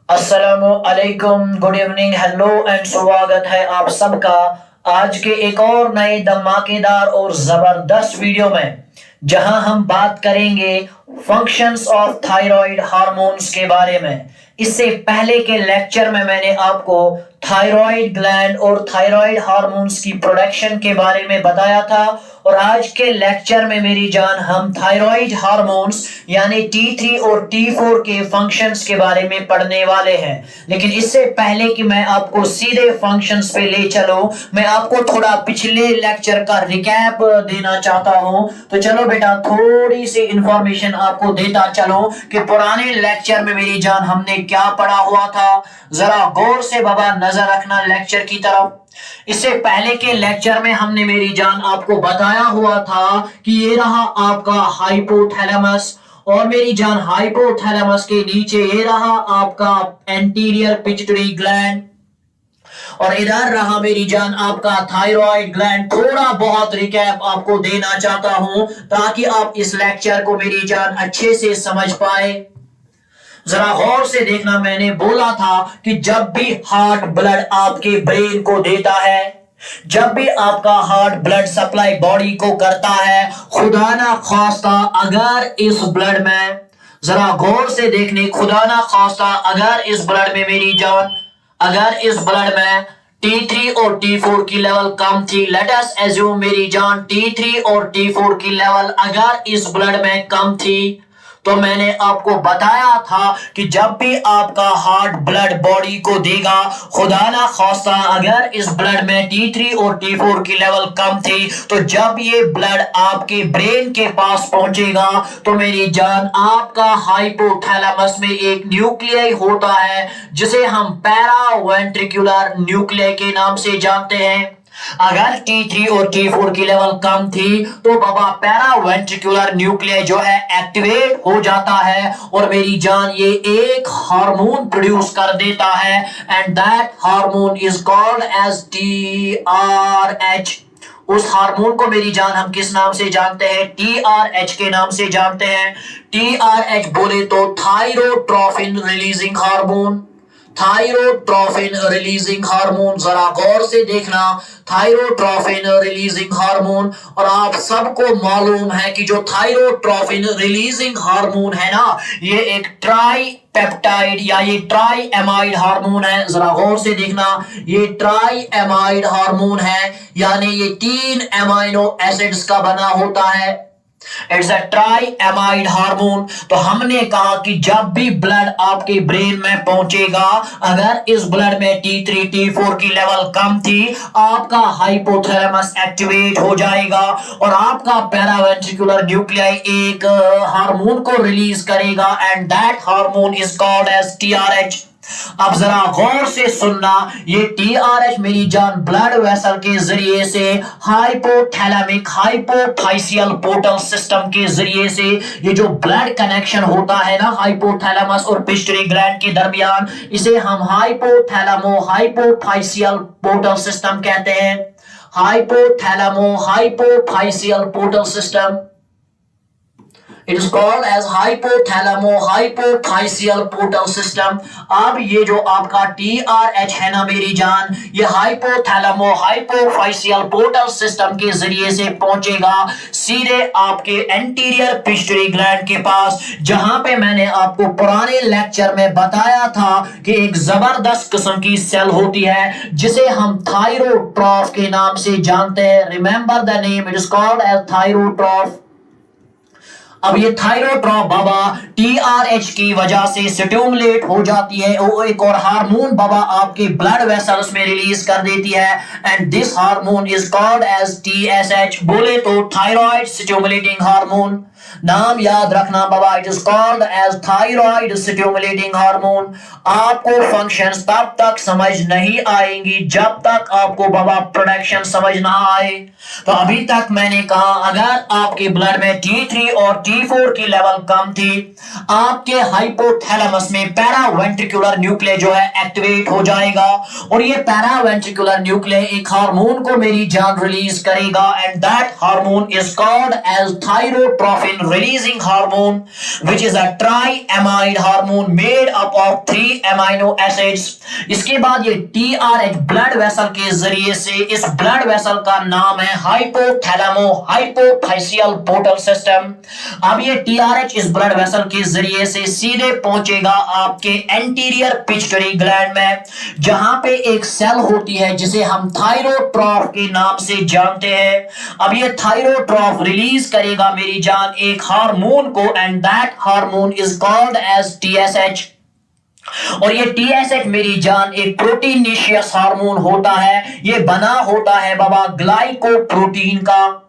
अस्सलामु अलैकुम, good evening, hello and स्वागत है आप सबका आज के एक और नए धमाकेदार और जबरदस्त वीडियो में, जहां हम बात करेंगे फंक्शंस ऑफ थायराइड हार्मोन्स के बारे में। इससे पहले के लेक्चर में मैंने आपको थायराइड ग्लैंड और थायराइड हार्मोन्स की प्रोडक्शन के बारे में बताया था, और आज के लेक्चर में मेरी जान हम थायराइड हार्मोन्स यानी T3 और T4 के फंक्शंस के बारे में पढ़ने वाले हैं। लेकिन इससे पहले कि मैं आपको सीधे फंक्शंस पे ले चलूं, मैं आपको थोड़ा पिछले लेक्चर का रिकैप देना चाहता हूं। तो चलो बेटा, थोड़ी सी इंफॉर्मेशन आपको देता चलो कि पुराने लेक्चर में मेरी जान हमने क्या पढ़ा हुआ था। जरा गौर से बाबा नजर रखना लेक्चर की तरफ। इससे पहले के लेक्चर में हमने मेरी जान आपको बताया हुआ था कि ये रहा आपका हाइपोथैलेमस, और मेरी जान हाइपोथैलेमस के नीचे ये रहा आपका एंटीरियर पिट्यूटरी ग्लैंड, और इधर रहा मेरी जान आपका थायराइड ग्लैंड। थोड़ा बहुत रिकैप आपको देना चाहता हूं ताकि आप इस लेक्चर को मेरी जान अच्छे से समझ पाए। जरा गौर से देखना, मैंने बोला था कि जब भी हार्ट ब्लड आपके ब्रेन को देता है, जब भी आपका हार्ट ब्लड सप्लाई बॉडी को करता है, खुदा ना खास्ता अगर इस ब्लड में, जरा गौर से देखने, खुदा ना खास्ता अगर इस ब्लड में मेरी जान, अगर इस ब्लड में T3 और T4 की लेवल कम थी, लेट अस एज्यूम मेरी जान T3 और T4 की लेवल अगर इस ब्लड में कम थी, तो मैंने आपको बताया था कि जब भी आपका हार्ट ब्लड बॉडी को देगा, खुदा ना खास्ता अगर इस ब्लड में T3 और T4 की लेवल कम थी, तो जब ये ब्लड आपके ब्रेन के पास पहुंचेगा तो मेरी जान आपका हाइपोथैलेमस में एक न्यूक्लियस होता है जिसे हम पैरावेंट्रिकुलर न्यूक्लियस के नाम से जानते हैं। अगर T3 और T4 की लेवल कम थी तो बाबा पैरावेंट्रिकुलर न्यूक्लियस जो है एक्टिवेट हो जाता है, और मेरी जान ये एक हार्मोन प्रोड्यूस कर देता है, and that hormone is called as TRH। उस हार्मोन को मेरी जान हम किस नाम से जानते हैं? TRH के नाम से जानते हैं। TRH बोले तो thyrotrophin releasing hormone, thyrotrophin releasing hormone. जरा गौर से देखना, थायरोट्रोफिन रिलीजिंग हार्मोन। और आप सबको मालूम है कि जो थायरोट्रोफिन रिलीजिंग हार्मोन है ना, ये एक ट्राई पेप्टाइड या ये ट्राई एमाइड हार्मोन है। जरा गौर से देखना, ये ट्राई एमाइड हार्मोन है, यानी ये 3 एमाइनो एसिड्स का बना होता है। It's a try amide hormone. तो हमने कहा कि जब भी ब्लड आपके ब्रेन में पहुंचेगा, अगर इस ब्लड में T3 T4 की लेवल कम थी, आपका हाइपोथैलेमस एक्टिवेट हो जाएगा और आपका पैरावेंट्रिकुलर न्यूक्लियस एक हार्मोन को रिलीज करेगा, and that hormone is called as TRH। अब जरा गौर से सुनना, ये TRH मेरी जान ब्लड वेसल के जरिए से हाइपोथैलेमिक हाइपोफाइसियल पोर्टल सिस्टम के जरिए से ये जो ब्लड कनेक्शन होता है ना हाइपोथैलेमस और पिट्यूटरी ग्लैंड के दरमियान, इसे हम हाइपोथैलेमो हाइपोफाइसियल पोर्टल सिस्टम कहते हैं। Hypothalamo hypophyseal portal system, it is called as hypothalamo hypophyseal portal system. अब ये जो आपका TRH है ना मेरी जान, ये हाइपोथैलेमो हाइपोफाइसियल पोर्टल सिस्टम के जरिए से पहुंचेगा सीधे आपके एंटीरियर पिट्यूटरी ग्लैंड के पास, जहां पे मैंने आपको पुराने लेक्चर में बताया था कि एक जबरदस्त किस्म की सेल होती है जिसे हम थायरोट्रॉफ के नाम से जानते हैं। Remember the name, it is called as thyrotroph. अब ये थायरोट्रॉफ बाबा TRH की वजह से स्टिमुलेट हो जाती है, वो एक और हार्मोन बाबा आपके ब्लड वेसल्स में रिलीज कर देती है, and this hormone is called as TSH। बोले तो थायराइड स्टिमुलेटिंग हार्मोन। नाम याद रखना बाबा, it is called as thyroid stimulating hormone. आपको फंक्शंस तब तक समझ नहीं आएंगी जब तक आपको बाबा प्रोडक्शन समझ ना आए। तो अभी तक मैंने कहा, अगर आपके ब्लड में T3 और T4 की लेवल कम थी, आपके हाइपोथैलेमस में पैरावेंट्रिकुलर न्यूक्लियस जो है एक्टिवेट हो जाएगा, और ये पैरावेंट्रिकुलर न्यूक्लियस एक हार्मोन को मेरी जान रिलीज करेगा, and that hormone is called as thyrotrophin insulin releasing hormone, which is a triamide hormone made up of 3 amino acids. इसके बाद ये TRH ब्लड वेसल के जरिए से, इस ब्लड वेसल का नाम है हाइपोथैलेमो हाइपोथाइसियल पोर्टल सिस्टम। अब ये TRH इस ब्लड वेसल के जरिए से सीधे पहुंचेगा आपके एंटीरियर पिट्यूटरी ग्लैंड में, जहां पे एक सेल होती है जिसे हम थायरोट्रॉफ के नाम से जानते हैं। अब ये थायरोट्रॉफ रिलीज करेगा मेरी जान एक हार्मोन को, and that hormone is called as TSH। और ये TSH मेरी जान एक प्रोटीनेशियस हार्मोन होता है, ये बना होता है बाबा ग्लाइकोप्रोटीन का।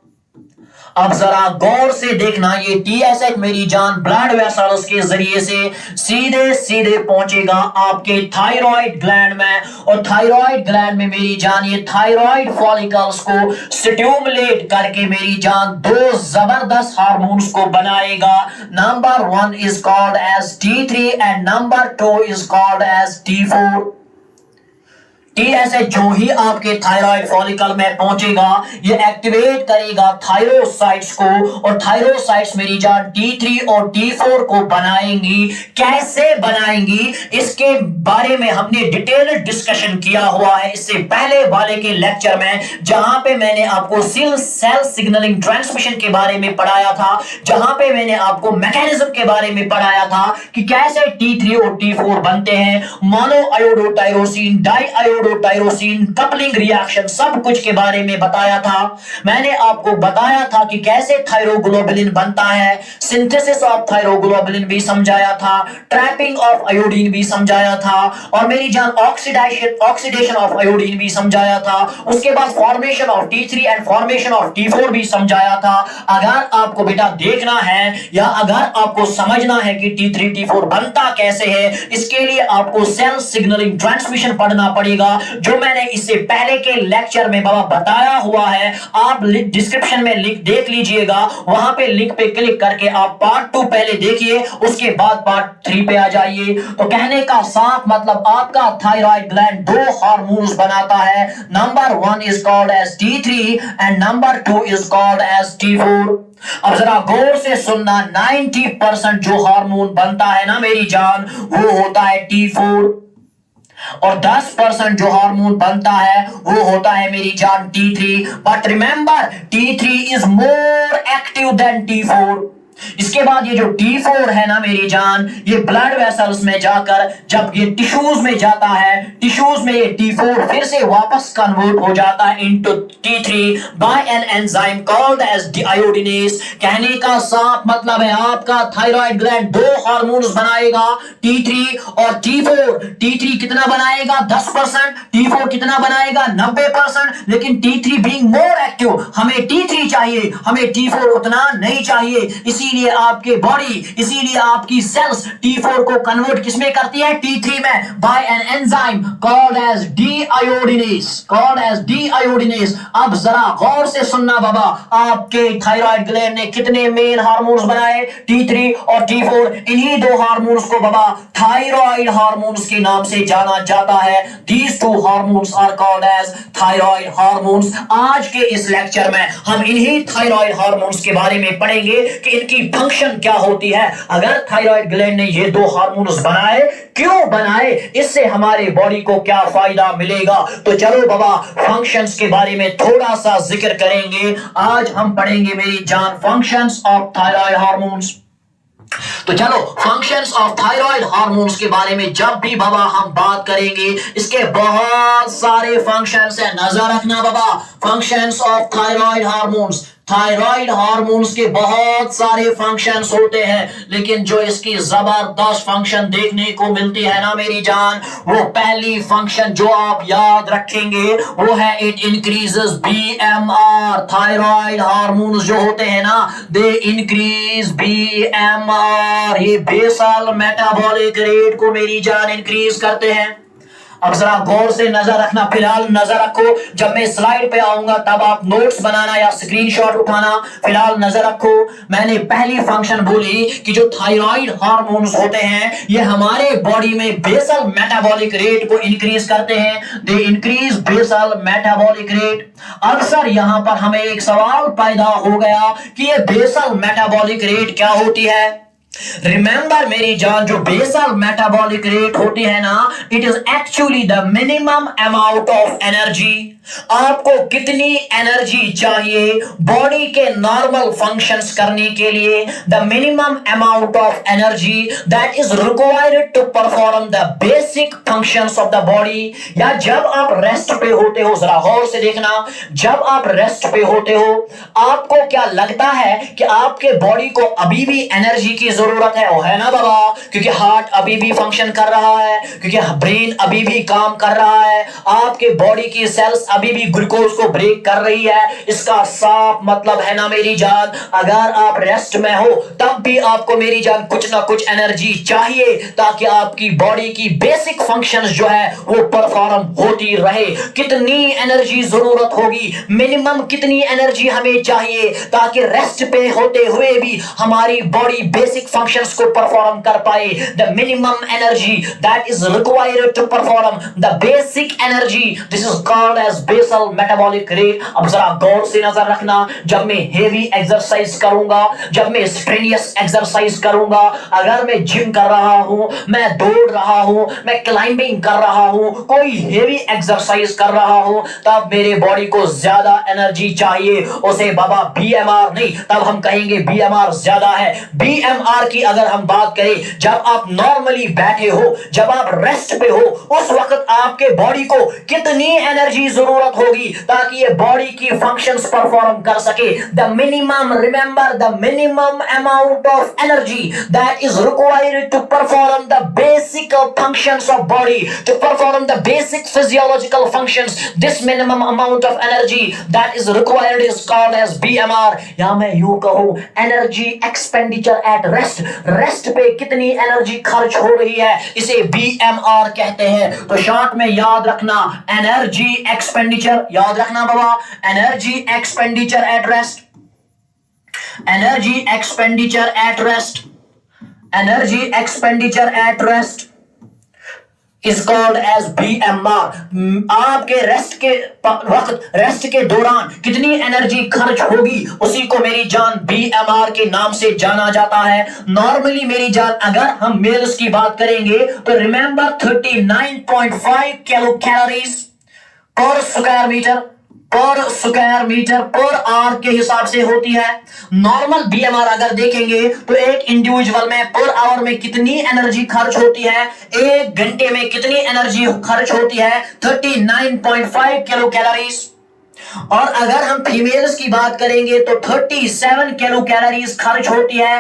अब जरा गौर से देखना, ये TSH मेरी जान ब्लड वेसल्स के जरिए से सीधे सीधे पहुंचेगा आपके थायराइड ग्लैंड में, और थायराइड ग्लैंड में मेरी जान ये थायराइड फॉलिकल्स को स्टिमुलेट करके मेरी जान दो जबरदस्त हार्मोन्स को बनाएगा। Number 1 is called as T3 and number 2 is called as T4। TSH जो ही आपके थायराइड फॉलिकल में पहुंचेगा, ये एक्टिवेट करेगा थायरोसाइट्स को, और थायरोसाइट्स मेरी जान T3 और T4 को बनाएंगी। कैसे बनाएंगी इसके बारे में हमने डिटेल्ड डिस्कशन किया हुआ है इससे पहले वाले के लेक्चर में, जहां पे मैंने आपको सेल सिग्नलिंग ट्रांसमिशन के बारे में पढ़ाया था, जहां पे मैंने आपको मैकेनिज्म के बारे में पढ़ाया था कि कैसे T3 और T4 बनते हैं, mono iodotyrosine, di tyrosine, coupling reaction, सब कुछ के बारे में बताया था। मैंने आपको बताया था कि कैसे थायरोग्लोबुलिन बनता है, सिंथेसिस ऑफ थायरोग्लोबुलिन भी समझाया था, ट्रैपिंग ऑफ आयोडीन भी समझाया था, और मेरी जान ऑक्सीडेशन ऑफ आयोडीन भी समझाया था। उसके बाद formation of T3 and formation of T4 भी समझाया था। अगर आपको बेटा देखना है या अगर आपको समझना है कि T3 T4 बनता कैसे है, इसके लिए आपको सेल सिग्नलिंग ट्रांसमिशन पढ़ना पड़ेगा, जो मैंने इससे पहले के लेक्चर में बाबा बताया हुआ है। आप डिस्क्रिप्शन में लिंक देख लीजिएगा, वहां पे लिंक पे क्लिक करके आप पार्ट 2 पहले देखिए, उसके बाद पार्ट 3 पे आ जाइए। तो कहने का साफ मतलब आपका थायराइड ग्लैंड दो हार्मोन्स बनाता है, number 1 is called as T3 and number 2 is called as T4। अब जरा गौर से सुनना, 90% जो हार्मोन बनता है ना मेरी जान, वो होता है T4, और 10% जो हार्मोन बनता है वो होता है मेरी जान T3। But remember, T3 is more active than T4। इसके बाद ये जो T4 है ना मेरी जान, ये ब्लड वेसल्स में जाकर जब ये टिश्यूज में जाता है, टिश्यूज में ये T4 फिर से वापस कन्वर्ट हो जाता है into T3 by an enzyme called as deiodinase. कहने का साफ मतलब है आपका थायराइड ग्लैंड दो हार्मोन्स बनाएगा, T3 और T4। T3 कितना बनाएगा? 10%। T4 कितना बनाएगा? 90%। लेकिन T3 बीइंग मोर एक्टिव, हमें T3 चाहिए, हमें T4 उतना नहीं चाहिए। इसीलिए आपके बॉडी, इसीलिए आपकी सेल्स T4 को कन्वर्ट किसमें करती है? T3 में, by an enzyme called as deiodinase, called as deiodinase. अब जरा गौर से सुनना बाबा, आपके थायराइड ग्लैंड ने कितने मेन हार्मोन्स बनाए? T3 और T4। इन्हीं दो हार्मोन्स को बाबा थायराइड हार्मोन्स के नाम से जाना जाता है। These two hormones are called as thyroid hormones. आज के इस लेक्चर में हम इन्हीं थायराइड हार्मोन्स के बारे में पढ़ेंगे कि इनकी फंक्शन क्या होती है। अगर थायराइड ग्लैंड ने ये दो हार्मोन्स बनाए, क्यों बनाए, इससे हमारे बॉडी को क्या फायदा मिलेगा। तो चलो बाबा फंक्शंस के बारे में थोड़ा सा जिक्र करेंगे। आज हम पढ़ेंगे मेरी जान फंक्शंस ऑफ थायराइड हार्मोन्स। तो चलो फंक्शंस ऑफ थायराइड हार्मोन्स के बारे में जब भी बाबा हम बात करेंगे, इसके बहुत सारे फंक्शंस है, नजर रखना बाबा। Functions of thyroid hormones, thyroid hormones के बहुत सारे फंक्शंस होते हैं, लेकिन जो इसकी जबरदस्त फंक्शन देखने को मिलती है ना मेरी जान, वो पहली फंक्शन जो आप याद रखेंगे वो है it increases BMR। Thyroid hormones जो होते हैं ना, दे इंक्रीज BMR, ये बेसल मेटाबॉलिक रेट को मेरी जान इंक्रीज करते हैं। अब जरा गौर से नजर रखना, फिलहाल नजर रखो, जब मैं स्लाइड पे आऊंगा तब आप नोट्स बनाना या स्क्रीनशॉट उठाना। फिलहाल नजर रखो, मैंने पहली फंक्शन बोली कि जो थायराइड हार्मोन्स होते हैं ये हमारे बॉडी में बेसल मेटाबॉलिक रेट को इंक्रीज करते हैं। They increase basal metabolic rate. अक्सर यहां पर हमें एक सवाल पैदा हो गया कि ये बेसल मेटाबॉलिक रेट क्या होती है। रिमेंबर मेरी जान, जो बेसल मेटाबॉलिक रेट होती है ना, it is actually the minimum amount of energy. आपको कितनी एनर्जी चाहिए बॉडी के नॉर्मल फंक्शंस करने के लिए, the minimum amount of energy that is required to perform the basic functions of the body. या जब आप रेस्ट पे होते हो, जरा गौर से देखना, जब आप रेस्ट पे होते हो आपको क्या लगता है कि आपके बॉडी को अभी भी एनर्जी की जरूरत है? वो है ना बाबा, क्योंकि हार्ट अभी भी फंक्शन कर रहा है, क्योंकि ब्रेन अभी भी काम कर रहा है, आपके बॉडी की सेल्स अभी भी ग्लूकोज को ब्रेक कर रही है। इसका साफ मतलब है ना मेरी जान, अगर आप रेस्ट में हो तब भी आपको मेरी जान कुछ ना कुछ एनर्जी चाहिए ताकि आपकी बॉडी की बेसिक फंक्शंस जो है वो परफॉर्म होती रहे। कितनी एनर्जी जरूरत होगी, मिनिमम कितनी एनर्जी हमें चाहिए ताकि रेस्ट पे होते हुए भी हमारी बॉडी बेसिक फंक्शंस को परफॉर्म कर पाए। The minimum energy that is required to perform the basic energy, this is called as basal metabolic rate. अब जरा गौर से नजर रखना, जब मैं हेवी एक्सरसाइज करूंगा, जब मैं स्ट्रेनियस एक्सरसाइज करूंगा, अगर मैं जिम कर रहा हूं, मैं दौड़ रहा हूं, मैं क्लाइंबिंग कर रहा हूं, कोई हेवी एक्सरसाइज कर रहा हूं, तब मेरे बॉडी को ज्यादा एनर्जी चाहिए। उसे बाबा बीएमआर नहीं, तब हम कहेंगे बीएमआर ज्यादा है। बीएमआर की अगर हम बात करें, जब आप नॉर्मली बैठे हो, जब आप रेस्ट पे हो, उस वक्त आपके बॉडी को कितनी एनर्जी जरूरत होगी ताकि ये बॉडी की फंक्शंस परफॉर्म कर सके। The minimum, remember, the minimum amount of energy that is required to perform the basic functions of body, to perform the basic physiological functions, this minimum amount of energy that is required is called as BMR. या मैं यूं कहूं, energy expenditure at rest, rest पे कितनी energy खर्च हो रही है, इसे बीएमआर कहते हैं। तो शॉर्ट में याद रखना, एनर्जी एक्सपेंडिचर, याद रखना बाबा, energy expenditure at rest, energy expenditure at rest, energy expenditure at rest is called as BMR। आपके रेस्ट के वक्त, रेस्ट के दौरान कितनी एनर्जी खर्च होगी उसी को मेरी जान BMR के नाम से जाना जाता है। नॉर्मली मेरी जान अगर हम मेल्स की बात करेंगे तो remember 39.5 kilo calories per square metre, per square metre per hour के हिसाब से होती है। नॉर्मल बीएमआर अगर देखेंगे तो एक इंडिविजुअल में पर आवर में कितनी एनर्जी खर्च होती है, एक घंटे में कितनी एनर्जी खर्च होती है, 39.5 किलो कैलोरीज। और अगर हम फीमेल्स की बात करेंगे तो 37 किलो कैलोरीज खर्च होती है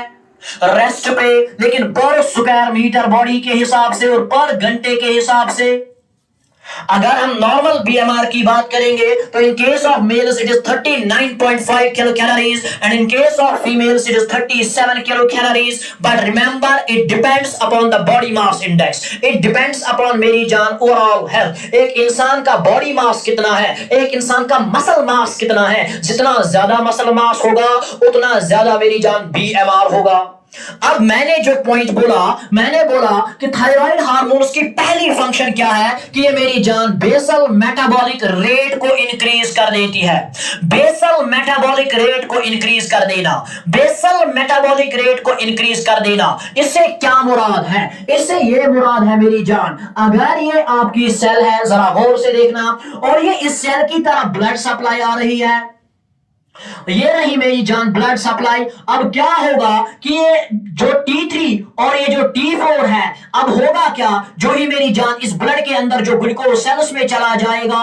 रेस्ट पे, लेकिन पर स्क्वायर मीटर बॉडी के हिसाब से और पर घंटे के हिसाब से। अगर हम नॉर्मल बीएमआर की बात करेंगे तो इन case of males it is 39.5 kilo calories and in case of females it is 37 kilo calories. But remember it depends upon the body mass index, it depends upon मेरी जान ओवरऑल हेल्थ। एक इंसान का body mass कितना है, एक इंसान का मसल मास कितना है, जितना ज्यादा मसल मास होगा उतना ज्यादा मेरी जान बीएमआर होगा। अब मैंने जो पॉइंट बोला, मैंने बोला कि थायराइड हार्मोन्स की पहली फंक्शन क्या है कि ये मेरी जान बेसल मेटाबॉलिक रेट को इंक्रीज कर देती है। बेसल मेटाबॉलिक रेट को इंक्रीज कर देना, बेसल मेटाबॉलिक रेट को इंक्रीज कर देना, इससे क्या मुराद है? इससे ये मुराद है मेरी जान, अगर ये आपकी सेल है, जरा गौर से देखना, और ये इस सेल की तरह ब्लड सप्लाई आ रही है, ये रही मेरी जान ब्लड सप्लाई। अब क्या होगा कि ये जो T3 और ये जो T4 है, अब होगा क्या, जो ही मेरी जान इस ब्लड के अंदर जो ग्लूकोज सेल्स में चला जाएगा,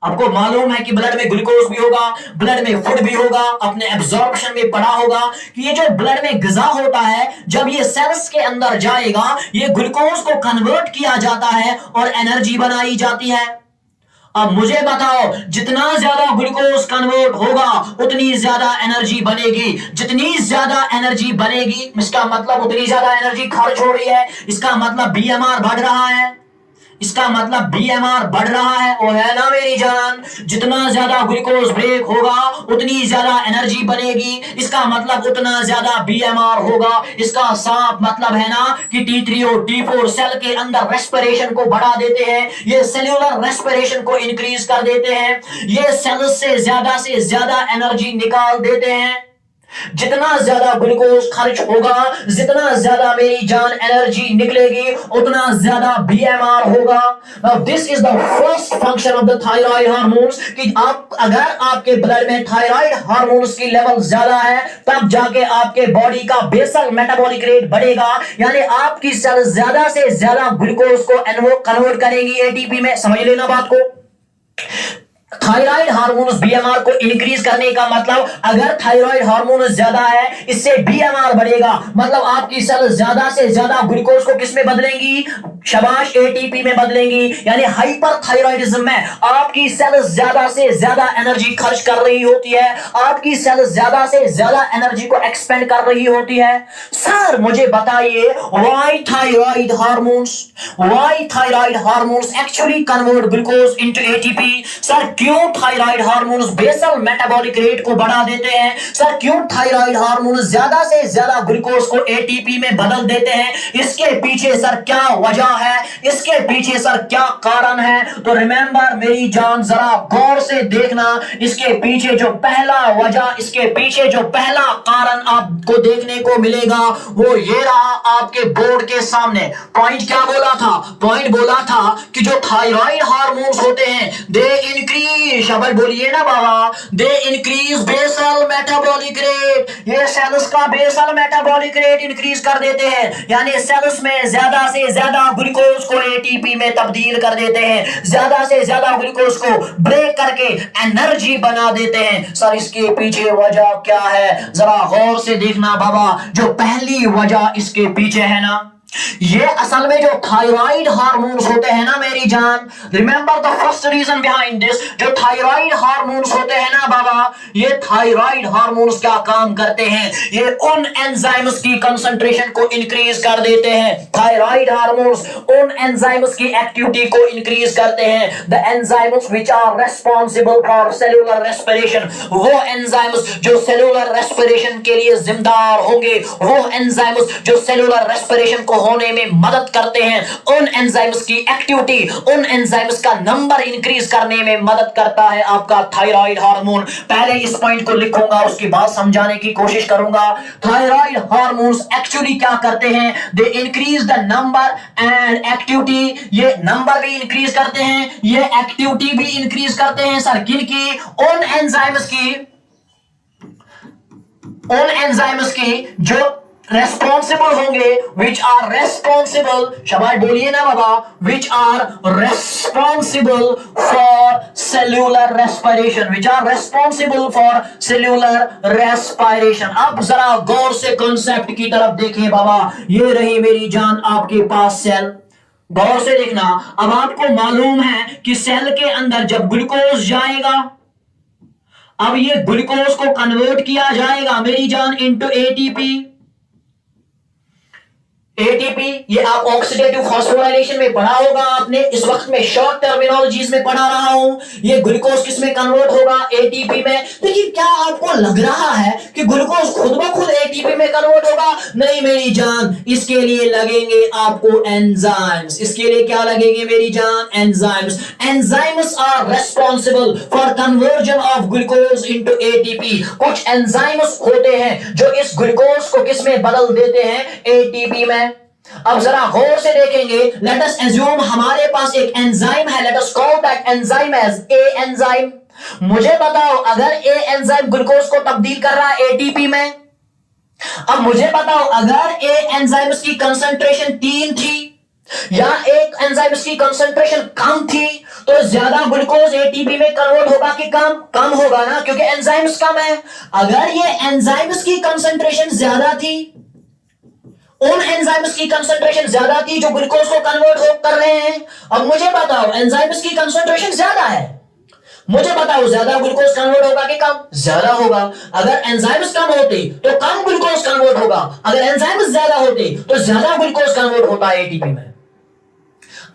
आपको मालूम है कि ब्लड में ग्लूकोज भी होगा, ब्लड में फूड भी होगा, अपने एब्जॉर्प्शन में पढ़ा होगा कि ये जो ब्लड में ग़िज़ा होता है जब ये सेल्स के अंदर जाएगा ये ग्लूकोज को कन्वर्ट किया जाता है और एनर्जी बनाई जाती है। अब मुझे बताओ, जितना ज्यादा ग्लूकोज कन्वर्ट होगा उतनी ज्यादा एनर्जी बनेगी, जितनी ज्यादा एनर्जी बनेगी इसका मतलब उतनी ज्यादा एनर्जी खर्च हो रही है, इसका मतलब बीएमआर बढ़ रहा है, इसका मतलब बीएमआर बढ़ रहा है, वो है ना मेरी जान। जितना ज्यादा ग्लूकोज ब्रेक होगा उतनी ज्यादा एनर्जी बनेगी, इसका मतलब उतना ज्यादा बीएमआर होगा। इसका साफ मतलब है ना कि T3 और T4 सेल के अंदर रेस्पिरेशन को बढ़ा देते हैं, ये सेल्यूलर रेस्पिरेशन को इंक्रीज कर देते हैं, ये सेल से ज्यादा एनर्जी निकाल देते हैं। जितना ज्यादा ग्लूकोज खर्च होगा, जितना ज्यादा मेरी जान एनर्जी निकलेगी, उतना ज्यादा बीएमआर होगा। Now this is the first function of the thyroid hormones कि आप अगर आपके ब्लड में थायराइड हार्मोन्स की लेवल ज्यादा है तब जाके आपके बॉडी का बेसल मेटाबॉलिक रेट बढ़ेगा, यानी आपकी सेल ज्यादा से ज्यादा ग्लूकोज को कन्वर्ट करेंगी एटीपी में। समझ लेना बात को। थायराइड हार्मोन बीएमआर को इंक्रीज करने का मतलब अगर थायराइड हार्मोन ज्यादा है इससे बीएमआर बढ़ेगा, मतलब आपकी सेल ज्यादा से ज्यादा ग्लूकोज को किस में बदलेंगी, शाबाश, एटीपी में बदलेंगी। यानी हाइपरथायराइडिज्म में आपकी सेल ज्यादा से ज्यादा एनर्जी खर्च कर रही होती है, आपकी सेल ज्यादा से ज्यादा एनर्जी को एक्सपेंड कर रही होती है। सर मुझे बताइए why thyroid hormones actually convert glucose into ATP. Sir क्यों thyroid hormones basal metabolic rate को बढ़ा देते हैं? सर क्यों थायराइड हार्मोन्स ज्यादा से ज्यादा ग्लूकोज को एटीपी में बदल देते हैं? इसके पीछे सर क्या वजह है, इसके पीछे सर क्या कारण है? तो रिमेंबर मेरी जान, जरा गौर से देखना। इसके पीछे जो पहला वजह, इसके पीछे जो पहला कारण आपको देखने को मिलेगा वो ये रहा आपके बोर्ड के सामने। पॉइंट क्या बोला था? पॉइंट बोला था कि जो थायराइड हार्मोन्स होते हैं दे इंक्रीज, शब्द बोलिए ना बाबा, they increase basal metabolic rate. ये सेल्स का बेसल मेटाबॉलिक रेट इंक्रीज कर देते हैं, यानी सेल्स में ज्यादा से ज्यादा ग्लूकोज को एटीपी में तब्दील कर देते हैं, ज्यादा से ज्यादा ग्लूकोज को ब्रेक करके एनर्जी बना देते हैं। सर इसके पीछे वजह क्या है? जरा गौर से देखना बाबा। जो पहली वजह इसके पीछे है ना, ये असल में जो थायराइड हार्मोन्स होते हैं ना मेरी जान, remember the first reason behind this, जो थायराइड हार्मोन्स होते हैं ना बाबा, ये थायराइड हार्मोन्स क्या काम करते हैं? ये उन एंजाइम्स की कंसंट्रेशन को इंक्रीज कर देते हैं। थायराइड हार्मोन्स उन एंजाइम्स की एक्टिविटी को इंक्रीज करते हैं, the enzymes which are responsible for cellular respiration. वो एंजाइम्स जो सेल्यूलर रेस्पिरेशन के लिए जिम्मेदार होंगे, वो एंजाइम्स जो सेल्यूलर रेस्पिरेशन को होने में मदद करते हैं, उन एंजाइम्स की एक्टिविटी, उन एंजाइम्स का नंबर इंक्रीज करने में मदद करता है आपका थायराइड हार्मोन। पहले इस पॉइंट को लिखूंगा, उसके बाद समझाने की कोशिश करूंगा। थायराइड हार्मोन्स एक्चुअली क्या करते हैं? They increase the number and activity. ये नंबर भी इंक्रीज करते हैं, ये एक्टिविटी भी इंक्रीज करते हैं। सर किनकी? उन एंजाइम्स की जो रेस्पॉन्सिबल होंगे, विच आर रेस्पॉन्सिबल, शाबाश बोलिए ना बाबा, which are responsible for cellular respiration, which are responsible for cellular respiration. अब जरा गौर से कॉन्सेप्ट की तरफ देखिए बाबा। ये रही मेरी जान आपके पास सेल, गौर से देखना। अब आपको मालूम है कि सेल के अंदर जब ग्लूकोज जाएगा, अब ये ग्लूकोज को कन्वर्ट किया जाएगा मेरी जान इनटू एटीपी। एटीपी ये आप ऑक्सीडेटिव फॉस्फोराइलेशन में पढ़ा होगा आपने, इस वक्त में शॉर्ट टर्मिनोलॉजीज में पढ़ा रहा हूं। ये ग्लूकोज किस में कन्वर्ट होगा? एटीपी में। देखिए क्या आपको लग रहा है कि ग्लूकोज खुद ब खुद एटीपी में कन्वर्ट होगा? नहीं मेरी जान, इसके लिए लगेंगे आपको एंजाइम्स। इसके लिए क्या लगेंगे मेरी जान? Enzymes. Enzymes are responsible for conversion of glucose into ATP. कुछ एंजाइम्स होते हैं जो इस ग्लूकोज को किस में बदल देते हैं? एटीपी में। अब जरा गौर से देखेंगे, लेट अस एज्यूम हमारे पास एक एंजाइम है, let us call that enzyme as A enzyme. मुझे बताओ अगर ए एंजाइम ग्लूकोज को तब्दील कर रहा है एटीपी में, अब मुझे बताओ अगर ए एंजाइम की कंसंट्रेशन 3 थी या एक एंजाइम की कंसंट्रेशन कम थी, तो ज्यादा ग्लूकोज एटीपी में कन्वर्ट होगा कि कम? कम होगा ना, क्योंकि एंजाइम्स कम है। अगर ये एंजाइम्स की कंसंट्रेशन ज्यादा थी, उन एंजाइम्स की कंसंट्रेशन ज्यादा थी जो ग्लूकोज को कन्वर्ट कर रहे हैं, अब मुझे बताओ एंजाइम्स की कंसंट्रेशन ज्यादा है, मुझे बताओ ज्यादा ग्लूकोज कन्वर्ट होगा कि कम? ज्यादा होगा। अगर एंजाइम्स कम होते तो कम ग्लूकोज कन्वर्ट होगा, अगर एंजाइम्स ज्यादा होते तो ज्यादा ग्लूकोज कन्वर्ट होता है एटीपी में।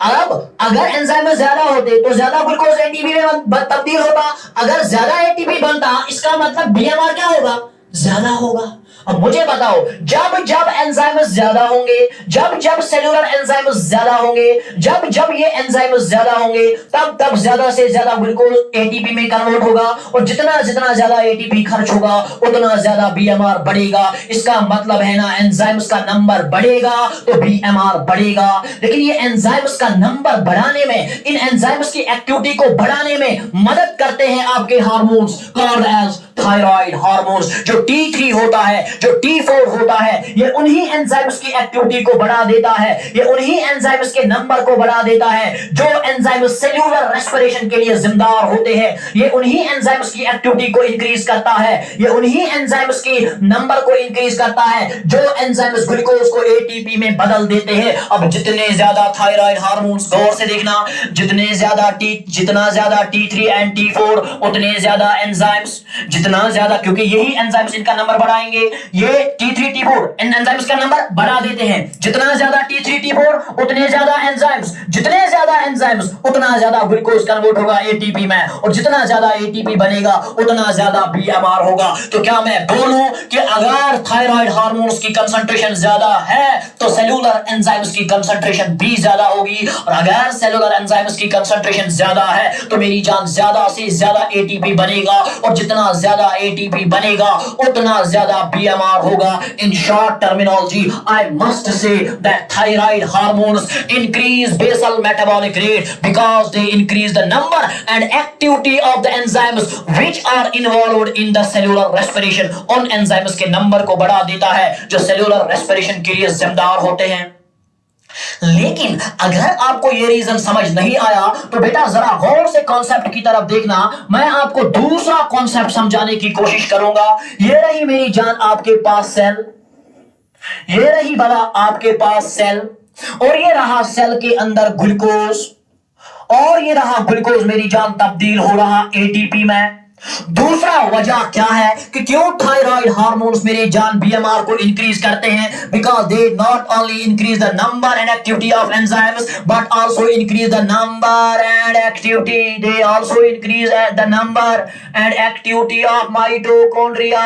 अब अगर एंजाइम ज्यादा होते तो ज्यादा ग्लूकोज एटीपी में तब्दील होता, अगर ज्यादा एटीपी बनता इसका मतलब बीएमआर क्या होगा, ज्यादा होगा। अब मुझे बताओ, जब जब एंजाइम ज्यादा होंगे, जब जब सेलुलर एंजाइम ज्यादा होंगे, जब जब ये एंजाइम ज्यादा होंगे, तब तब ज्यादा से ज्यादा ग्लूकोज एटीपी में कन्वर्ट होगा, और जितना जितना ज्यादा एटीपी खर्च होगा उतना ज्यादा बीएमआर बढ़ेगा। इसका मतलब है ना, एंजाइम्स का नंबर बढ़ेगा तो बीएमआर बढ़ेगा। लेकिन ये एंजाइम्स का नंबर बढ़ाने में, इन एंजाइम्स की एक्टिविटी को बढ़ाने में मदद करते हैं आपके hormones called as thyroid hormones. जो T3 होता है, जो T4 होता है, ये उन्हीं एंजाइम्स की एक्टिविटी को बढ़ा देता है, ये उन्हीं एंजाइम्स के नंबर को बढ़ा देता है जो एंजाइम सेल्यूलर रेस्पिरेशन के लिए जिम्मेदार होते हैं। ये उन्हीं एंजाइम्स की एक्टिविटी को इंक्रीज करता है, ये उन्हीं एंजाइम्स की नंबर को इंक्रीज करता है जो एंजाइम्स ग्लूकोज को एटीपी में बदल देते हैं। अब जितने ज्यादा थायराइड हार्मोन्स, गौर से देखना, जितने ज्यादा जितना ज्यादा T3 एंड T4 उतने ज्यादा एंजाइम्स, जितना ज्यादा, क्योंकि यही एंजाइम्स इनका नंबर बढ़ाएंगे, ये T3 T4 इन एंजाइम्स का नंबर बढ़ा देते हैं। जितना ज्यादा T3 T4 उतने ज्यादा एंजाइम्स, जितने ज्यादा एंजाइम्स उतना ज्यादा ग्लूकोज कन्वर्ट होगा एटीपी में, और जितना ज्यादा एटीपी बनेगा उतना ज्यादा बीएमआर होगा। तो क्या मैं बोलूं कि अगर थायराइड हार्मोन्स की कंसंट्रेशन ज्यादा है तो सेल्यूलर एंजाइम्स की कंसंट्रेशन भी ज्यादा होगी, और अगर सेल्यूलर एंजाइम्स की कंसंट्रेशन ज्यादा है तो मेरी जान ज्यादा से ज्यादा एटीपी बनेगा, और जितना ज्यादा एटीपी बनेगा उतना ज्यादा बीएमआर होगा। In short terminology, I must say that thyroid hormones increase basal metabolic rate because they increase the number and activity of the enzymes which are involved in the cellular respiration। उन enzymes के number को बढ़ा देता है जो cellular respiration के लिए जिम्मेदार होते हैं। लेकिन अगर आपको यह रीजन समझ नहीं आया तो बेटा जरा गौर से कॉन्सेप्ट की तरफ देखना, मैं आपको दूसरा कॉन्सेप्ट समझाने की कोशिश करूंगा। ये रही मेरी जान आपके पास सेल, ये रही बाबा आपके पास सेल, और ये रहा सेल के अंदर ग्लूकोज, और ये रहा ग्लूकोज मेरी जान तब्दील हो रहा एटीपी में। दूसरा वजह क्या है कि क्यों थायराइड हार्मोन्स मेरे जान बीएमआर को इंक्रीज करते हैं, because they not only increase the number and activity of enzymes but also increase the number and activity, they also increase the number and activity of mitochondria.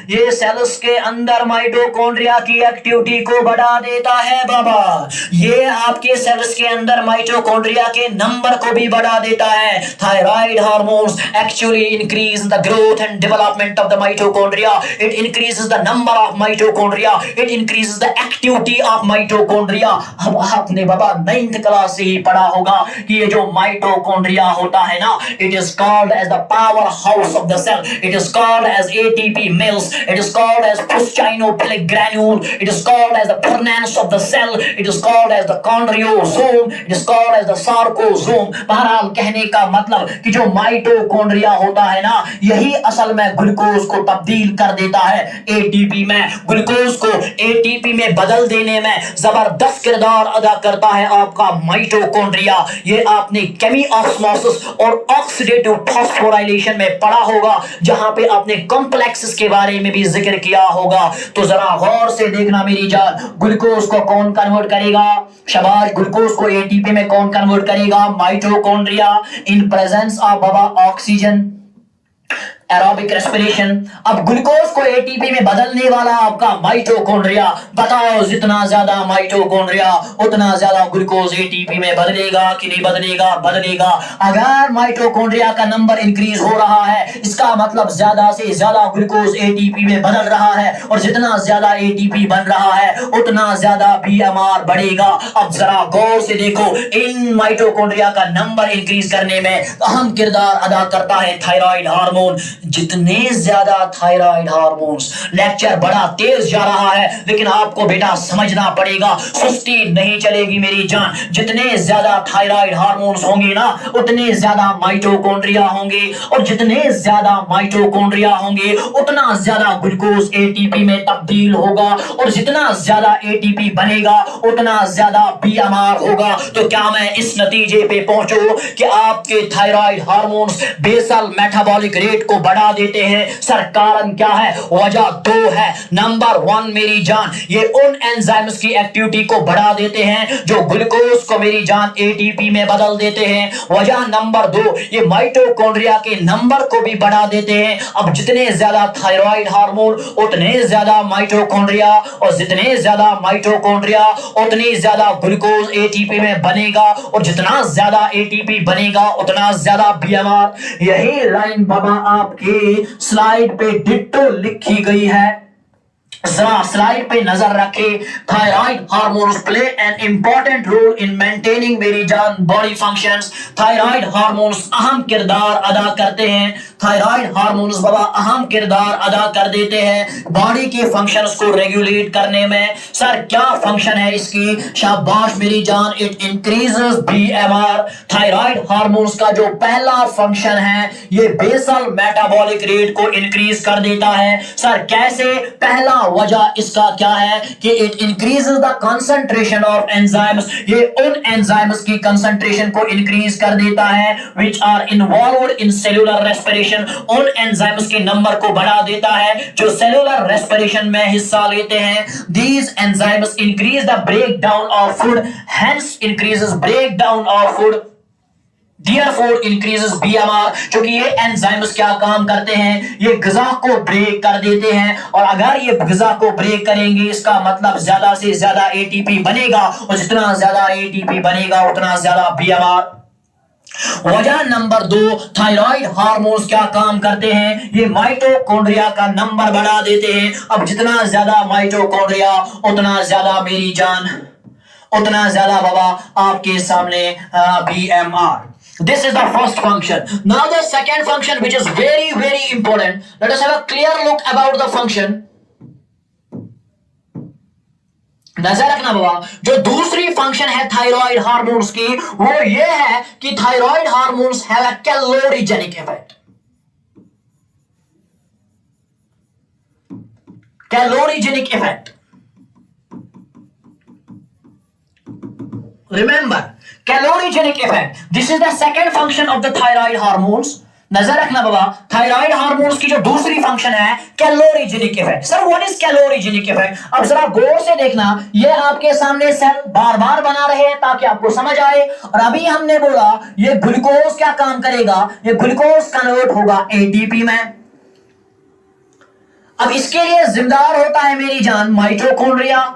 ये sales के अंदर mitochondria की activity को बढ़ा देता है बाबा। ये आपके सेल्स के अंदर माइटोकॉन्ड्रिया के नंबर को भी बढ़ा देता है। Thyroid hormones actually increase the growth and development of the mitochondria, it increases the number of mitochondria, it increases the activity of mitochondria। अब आपने बाबा 9th क्लास से ही पढ़ा होगा कि ये जो माइटोकॉन्ड्रिया होता है ना, it is called as the power house of the cell, it is called as ATP mills, it is called as punchinopilic granule, it is called as the furnace of the cell, it is called as the chondriosome, it is called as the sarcosome। बहरहाल कहने का मतलब कि जो mitochondria होता है ना, यही असल में ग्लूकोज को तब्दील कर देता है एटीपी में। ग्लूकोज को एटीपी में बदल देने में जबरदस्त किरदार अदा करता है आपका माइटोकॉन्ड्रिया। ये आपने केमिओस्मोसिस और ऑक्सीडेटिव फॉस्फोराइलेशन में पढ़ा होगा, जहां पे आपने कॉम्प्लेक्सेस के बारे में भी जिक्र किया होगा। तो जरा गौर से देखना मेरी जान, ग्लूकोज को कौन कन्वर्ट करेगा, शाबाश, ग्लूकोज को एटीपी में कौन कन्वर्ट करेगा, mitochondria, in presence of Baba oxygen, aerobic respiration. अब ग्लूकोज को एटीपी में बदलने वाला आपका माइटोकॉन्ड्रिया। बताओ, जितना ज्यादा माइटोकॉन्ड्रिया उतना ज्यादा ग्लूकोज एटीपी में बदलेगा कि नहीं बदलेगा? बदलेगा। अगर माइटोकॉन्ड्रिया का नंबर इंक्रीज हो रहा है, इसका मतलब ज्यादा से ज्यादा ग्लूकोज एटीपी में बदल रहा है, और जितना ज्यादा एटीपी बन रहा है उतना ज्यादा बीएमआर बढ़ेगा। अब जरा गौर से देखो, इन माइटोकॉन्ड्रिया का नंबर इंक्रीज करने में अहम किरदार अदा करता है थायराइड हार्मोन। जितने ज्यादा थायराइड हार्मोन्स, लेक्चर बड़ा तेज जा रहा है लेकिन आपको बेटा समझना पड़ेगा, सुस्ती नहीं चलेगी मेरी जान। जितने ज्यादा थायराइड हार्मोन्स होंगे ना, उतने ज्यादा माइटोकॉन्ड्रिया होंगे, और जितने ज्यादा माइटोकॉन्ड्रिया होंगे उतना ज्यादा ग्लूकोज एटीपी में तब्दील होगा, और जितना ज्यादा एटीपी बनेगा उतना ज्यादा बीएमआर होगा। तो क्या मैं इस नतीजे पे पहुंचूं कि आपके thyroid hormones basal metabolic rate को बढ़ा देते हैं। सर कारण क्या है? वजह दो है। नंबर वन मेरी जान, ये उन एंजाइम्स की एक्टिविटी को बढ़ा देते हैं जो ग्लूकोज को मेरी जान एटीपी में बदल देते हैं। वजह नंबर दो, ये माइटोकॉन्ड्रिया के नंबर को भी बढ़ा देते हैं। अब जितने ज्यादा थायराइड हार्मोन उतने ज्यादा माइटोकॉन्ड्रिया, और जितने ज्यादा माइटोकॉन्ड्रिया उतनी ज्यादा ग्लूकोज एटीपी में बनेगा, और जितना ज्यादा एटीपी बनेगा उतना ज्यादा बीएमआर। यही लाइन बाबा आपके स्लाइड पे डिट्टो लिखी गई है, जरा स्लाइड पे नजर रखे। Thyroid hormones play an important role in maintaining मेरी जान बॉडी फंक्शंस। थायराइड हार्मोन्स अहम किरदार अदा करते हैं। थायराइड हार्मोन्स बाबा अहम किरदार अदा कर देते हैं बॉडी के फंक्शंस को रेगुलेट करने में। सर क्या फंक्शन है इसकी? शाबाश मेरी जान, it increases BMR. Thyroid hormones का जो पहला फंक्शन है ये बेसल मेटाबॉलिक रेट को इंक्रीज कर देता है। सर कैसे? पहला वजह इसका क्या है कि it increases the concentration of enzymes. ये उन एंजाइम्स की कंसंट्रेशन को इंक्रीज कर देता है which are involved in cellular respiration. उन एंजाइम्स के नंबर को बढ़ा देता है जो सेलुलर रेस्पिरेशन में हिस्सा लेते हैं। These enzymes increase the break down of food, hence increases break down of food, Therefore increases BMR। क्योंकि ये एंजाइम्स क्या काम करते हैं? ये ग़िज़ा को ब्रेक कर देते हैं, और अगर ये ग़िज़ा को ब्रेक करेंगे इसका मतलब ज्यादा से ज्यादा एटीपी बनेगा, और जितना ज्यादा एटीपी बनेगा उतना ज्यादा BMR। वजह नंबर दो, थायराइड हार्मोन्स क्या काम करते हैं? ये माइटोकॉन्ड्रिया का नंबर बढ़ा देते हैं। अब जितना ज्यादा माइटोकॉन्ड्रिया उतना ज्यादा मेरी जान, उतना ज्यादा बाबा आपके सामने BMR। This is the first function. Now the second function, which is very very important. Let us have a clear look about the function. नजर रखना बाबा, जो दूसरी फंक्शन है थायराइड हार्मोन्स की वो ये है कि thyroid hormones have a calorigenic effect. Calorigenic effect, remember calorigenic effect. This is the second function of the thyroid hormones. नजर रखना बाबा, थायराइड हार्मोन्स की जो दूसरी फंक्शन है calorigenic effect. Sir what is calorigenic effect? अब जरा गौर से देखना, ये आपके सामने सेल बार बार बना रहे हैं ताकि आपको समझ आए। और अभी हमने बोला ये ग्लूकोज क्या काम करेगा? ये ग्लूकोज कन्वर्ट होगा एटीपी में। अब इसके लिए जिम्मेदार होता है मेरी जान माइटोकॉन्ड्रिया,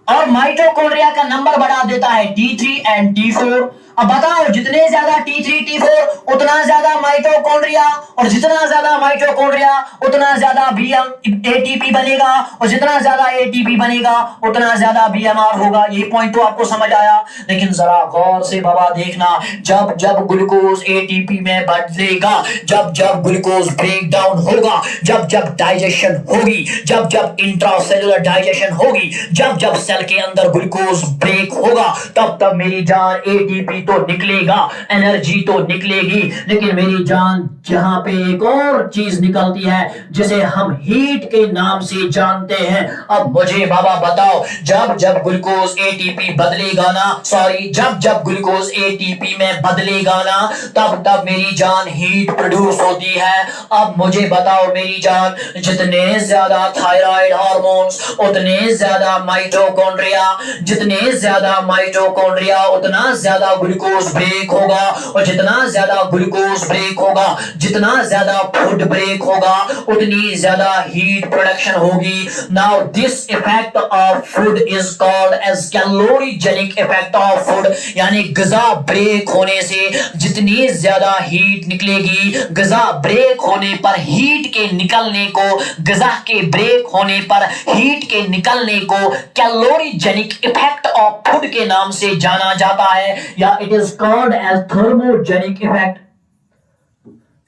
और माइटोकॉन्ड्रिया का नंबर बढ़ा देता है T3 एंड T4। अब बताओ जितने ज्यादा T3 T4 उतना ज्यादा माइटोकॉन्ड्रिया, और जितना ज्यादा माइटोकॉन्ड्रिया उतना ज्यादा एटीपी बनेगा, और जितना ज्यादा एटीपी बनेगा उतना ज्यादा बीएमआर होगा। ये पॉइंट तो आपको समझ आया। लेकिन जरा गौर से बाबा देखना, जब जब ग्लूकोज एटीपी में बदलेगा, जब जब ग्लूकोज ब्रेक डाउन होगा, जब जब डाइजेशन होगी, जब जब इंट्रासेलुलर डाइजेशन होगी, जब जब सेल के अंदर ग्लूकोज ब्रेक होगा, तब तब मेरी जान एटीपी तो निकलेगा, एनर्जी तो निकलेगी, लेकिन मेरी जान जहां पे एक और चीज निकलती है जिसे हम हीट के नाम से जानते हैं। अब मुझे बाबा बताओ, जब जब ग्लूकोज एटीपी बदलेगा ना, सॉरी जब जब ग्लूकोज एटीपी में बदलेगा ना, तब तब मेरी जान हीट प्रोड्यूस होती है। अब मुझे बताओ मेरी जान, जितने ज्यादा थायराइड हार्मोन्स उतने ज्यादा माइटोकॉन्ड्रिया, जितने ज्यादा माइटोकॉन्ड्रिया उतना ज्यादा ग्लूकोज ब्रेक होगा, और जितना ज्यादा ग्लूकोज ब्रेक होगा, जितना ज्यादा फूड ब्रेक होगा, उतनी ज्यादा हीट प्रोडक्शन होगी। Now this effect of food is called as calorigenic effect of food. यानी ग़िज़ा ब्रेक होने से जितनी ज्यादा हीट निकलेगी, ग़िज़ा ब्रेक होने पर हीट के निकलने को, ग़िज़ा के ब्रेक होने पर हीट के निकलने को कैलोरीजेनिक इफेक्ट ऑफ फूड के नाम से जाना जाता है, या it is called as thermogenic effect.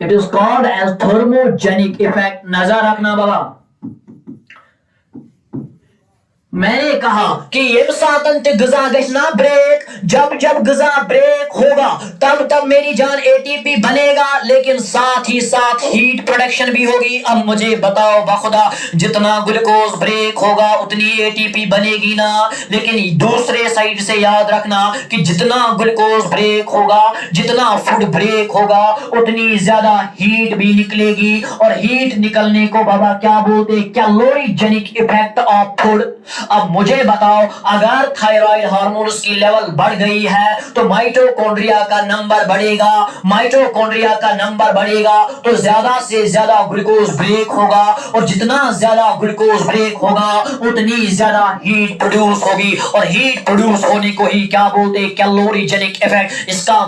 It is called as thermogenic effect. नजर रखना बाबा, मैंने कहा कि ये सातंत गजा गशना ब्रेक, जब जब गजा ब्रेक होगा तब तब मेरी जान एटीपी बनेगा, लेकिन साथ ही साथ हीट प्रोडक्शन भी होगी। अब मुझे बताओ बखुदा, जितना ग्लूकोज ब्रेक होगा उतनी एटीपी बनेगी ना, लेकिन दूसरे साइड से याद रखना कि जितना ग्लूकोज ब्रेक होगा, जितना फूड ब्रेक होगा, उतनी ज्यादा हीट भी निकलेगी। और हीट निकलने को बाबा क्या बोलते? कैलोरीजेनिक इफेक्ट ऑफ फूड। अब मुझे बताओ, अगर थायराइड हार्मोन्स की लेवल बढ़ गई है तो माइटोकॉन्ड्रिया का नंबर बढ़ेगा, माइटोकॉन्ड्रिया का नंबर बढ़ेगा तो ज्यादा से ज्यादा ग्लूकोज ब्रेक होगा, और जितना ज्यादा ग्लूकोज ब्रेक होगा उतनी ज्यादा हीट प्रोड्यूस होगी, और हीट प्रोड्यूस होने को ही क्या बोलते हैं? Calorigenic effect. इसका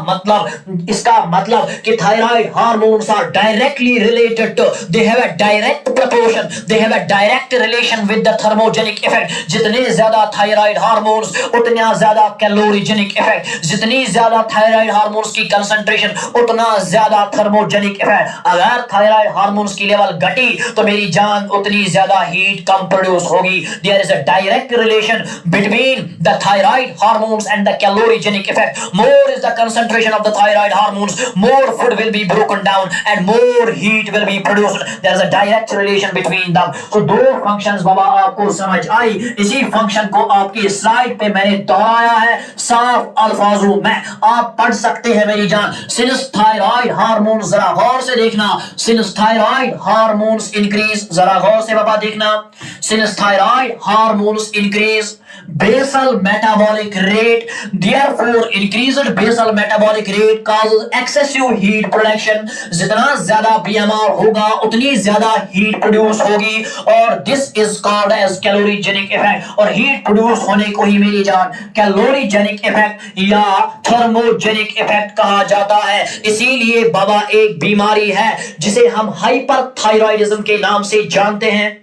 मतलब कि thyroid hormones are directly related to, they have a direct proportion, they have a direct relation with the thermogenic effect. जितने ज्यादा थायराइड हार्मोन्स उतना ज्यादा कैलोरीजेनिक इफेक्ट, जितनी ज्यादा थायराइड हार्मोन्स की कंसंट्रेशन उतना ज्यादा थर्मोजेनिक इफेक्ट। अगर थायराइड हार्मोन्स की लेवल घटी तो मेरी जान उतनी ज्यादा हीट कम प्रोड्यूस होगी। There is a direct relation between the thyroid hormones and the calorigenic effect. More is the concentration of the thyroid hormones, more food will be broken down and more heat will be produced. There is a direct relation between them. तो दो functions बाबा आपको समझ आई। इसी function को आपकी slide पे मैंने दोहराया है साफ अल्फाजों में, आप पढ़ सकते हैं मेरी जान। सिंस थायराइड हार्मोन्स, जरा गौर से देखना, सिंस थायराइड हार्मोन्स इंक्रीज, जरा गौर से बाबा देखना, since thyroid hormones increase basal metabolic rate, therefore increased basal metabolic rate causes excessive heat production। जितना ज्यादा BMR होगा उतनी ज्यादा हीट प्रोड्यूस होगी, और this is called as calorigenic effect. और हीट प्रोड्यूस होने को ही मेरी जान कैलोरीजेनिक इफेक्ट या थर्मोजेनिक इफेक्ट कहा जाता है। इसीलिए बाबा एक बीमारी है जिसे हम हाइपरथायरॉयडिज्म के नाम से जानते हैं।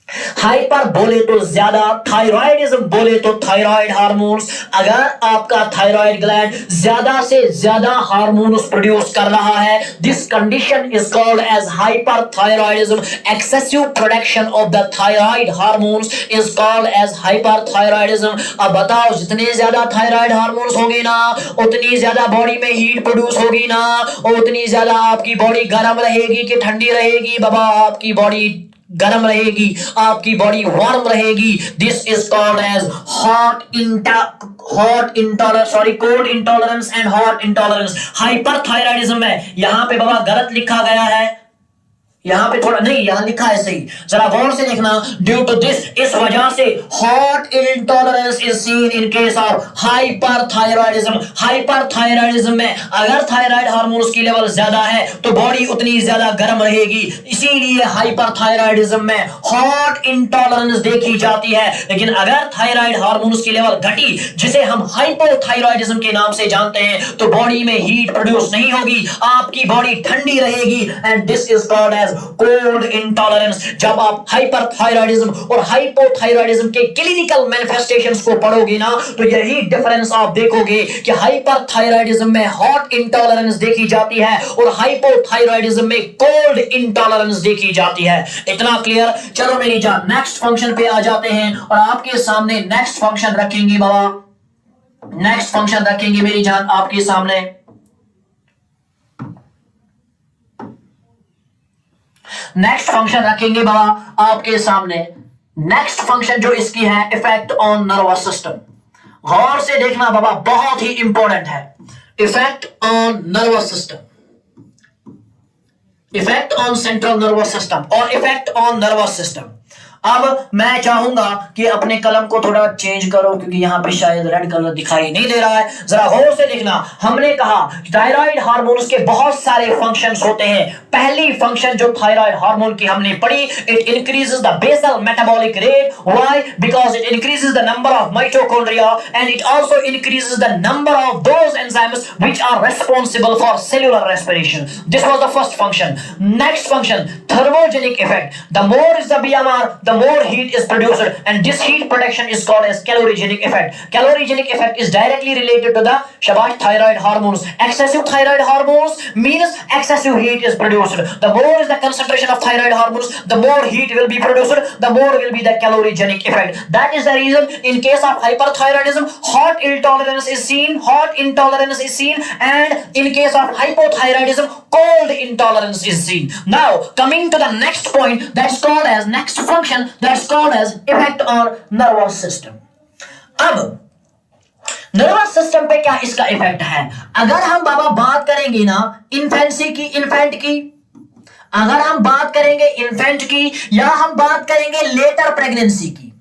हाइपर बोले तो ज्यादा, थायराइडिज्म बोले तो थायराइड हार्मोन्स। अगर आपका थायराइड ग्लैंड ज्यादा से ज्यादा हार्मोन्स प्रोड्यूस कर रहा है, this condition is called as hyperthyroidism. Excessive production of the thyroid hormones is called as hyperthyroidism. अब बताओ, जितने ज्यादा थायराइड हार्मोन्स होंगे ना उतनी ज्यादा बॉडी में हीट प्रोड्यूस होगी ना, और उतनी ज्यादा आपकी बॉडी गर्म रहेगी कि ठंडी रहेगी? बाबा आपकी बॉडी गर्म रहेगी, आपकी बॉडी वार्म रहेगी। This is called as cold intolerance and hot intolerance. Hyperthyroidism में यहां पे बाबा गलत लिखा गया है, यहां पे थोड़ा नहीं, यहां लिखा है सही, जरा गौर से देखना। ड्यू टू दिस, इस वजह से hot intolerance is seen in case of hyperthyroidism. Hyperthyroidism में अगर थायराइड हार्मोन्स की लेवल ज्यादा है तो बॉडी उतनी ज्यादा गर्म रहेगी, इसीलिए हाइपरथायरॉयडिज्म में हॉट इंटॉलरेंस देखी जाती है। लेकिन अगर थायराइड हार्मोन्स की लेवल घटी, जिसे हम हाइपोथायरॉयडिज्म के नाम से जानते हैं, तो बॉडी में हीट प्रोड्यूस नहीं होगी, आपकी बॉडी ठंडी रहेगी, and this is called as cold intolerance. जब आप हाइपरथायरॉयडिज्म और हाइपोथायरॉयडिज्म के क्लिनिकल मैनिफेस्टेशंस को पढ़ोगे ना, तो यही डिफरेंस आप देखोगे कि हाइपरथायरॉयडिज्म में हॉट इंटॉलरेंस देखी जाती है और हाइपोथायरॉयडिज्म में कोल्ड इंटॉलरेंस देखी जाती है। इतना क्लियर? चलो मेरी जान, नेक्स्ट फंक्शन पे आ जाते हैं, और आपके सामने नेक्स्ट फंक्शन रखेंगे बाबा, नेक्स्ट फंक्शन रखेंगे मेरी जान आपके सामने। नेक्स्ट फंक्शन रखेंगे बाबा आपके सामने। नेक्स्ट फंक्शन जो इसकी है, इफेक्ट ऑन नर्वस सिस्टम। गौर से देखना बाबा, बहुत ही इंपॉर्टेंट है। Effect on nervous system, effect on central nervous system और इफेक्ट ऑन नर्वस सिस्टम। अब मैं चाहूंगा कि अपने कलम को थोड़ा चेंज करो, क्योंकि यहां पे शायद रेड कलर दिखाई नहीं दे रहा है। जरा गौर से देखना, हमने कहा थायराइड हार्मोन्स के बहुत सारे फंक्शंस होते हैं। पहली फंक्शन जो थायराइड हार्मोन की हमने पढ़ी, it increases the basal metabolic rate. Why? Because it increases the number of mitochondria and it also increases the number of those enzymes enzymes which are responsible for cellular respiration. This was the first function. Next function, thermogenic effect. The more is the BMR, the more heat is produced, and this heat production is called as calorigenic effect. Calorigenic effect is directly related to the shabash thyroid hormones. Excessive thyroid hormones means excessive heat is produced. The more is the concentration of thyroid hormones, the more heat will be produced, the more will be the calorigenic effect. That is the reason in case of hyperthyroidism, hot intolerance is seen, and in case of hypothyroidism, cold intolerance is seen. Now coming to the next point, that's called as next function, that's called as effect on nervous system. अब nervous system पे क्या इसका effect है? अगर हम बाबा बात करेंगे ना इन्फेंसी की, इन्फेंट की, अगर हम बात करेंगे इन्फेंट की, या हम बात करेंगे लेटर प्रेगनेंसी की,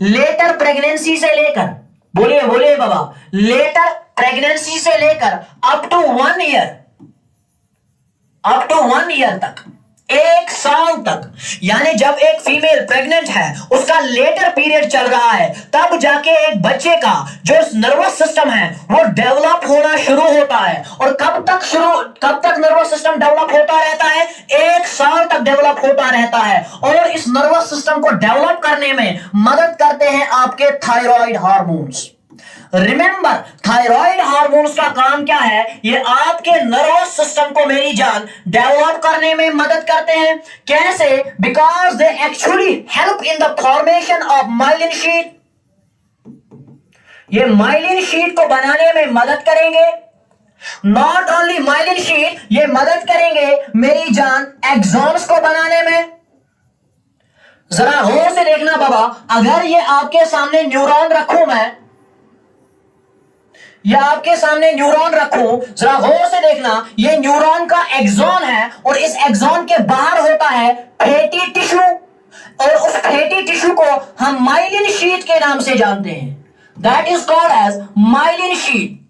लेटर प्रेगनेंसी से लेकर, बोलिए बोलिए बाबा, लेटर प्रेगनेंसी से लेकर up to 1 year, up to 1 year तक, 1 साल तक, यानी जब एक फीमेल प्रेग्नेंट है, उसका लेटर पीरियड चल रहा है, तब जाके एक बच्चे का जो नर्वस सिस्टम है वो डेवलप होना शुरू होता है। और कब तक नर्वस सिस्टम डेवलप होता रहता है? 1 साल तक डेवलप होता रहता है। और इस नर्वस सिस्टम को डेवलप करने में मदद करते हैं आपके thyroid hormones. Remember, thyroid hormones का काम क्या है? ये आपके नर्वस सिस्टम को मेरी जान डेवलप करने में मदद करते हैं। कैसे? Because they actually help in the formation of myelin sheet. ये माइलिन शीट को बनाने में मदद करेंगे। नॉट ओनली माइलिन शीट, ये मदद करेंगे मेरी जान एक्सॉन्स को बनाने में। जरा गौर से देखना बाबा, अगर ये आपके सामने न्यूरॉन रखूं मैं, या आपके सामने न्यूरॉन रखूं, जरा गौर से देखना, ये न्यूरॉन का एक्सॉन है और इस एक्सॉन के बाहर होता है फैटी टिश्यू, और उस फैटी टिश्यू को हम माइलिन शीट के नाम से जानते हैं। That is called as myelin sheath,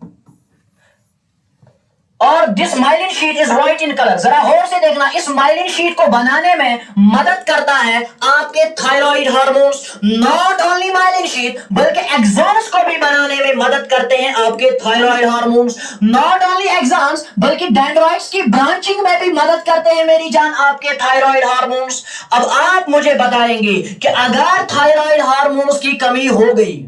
और this myelin sheath is white in colour. जरा गौर से देखना, इस माइलिन शीट को बनाने में मदद करता है आपके thyroid hormones. Not only myelin sheath, बल्कि एक्सॉन्स को भी बनाने में मदद करते हैं आपके thyroid hormones. Not only axons, बल्कि डेंड्राइट्स की ब्रांचिंग में भी मदद करते हैं मेरी जान आपके थायराइड हार्मोन्स। अब आप मुझे बताएंगे कि अगर थायराइड हार्मोन्स की कमी हो गई,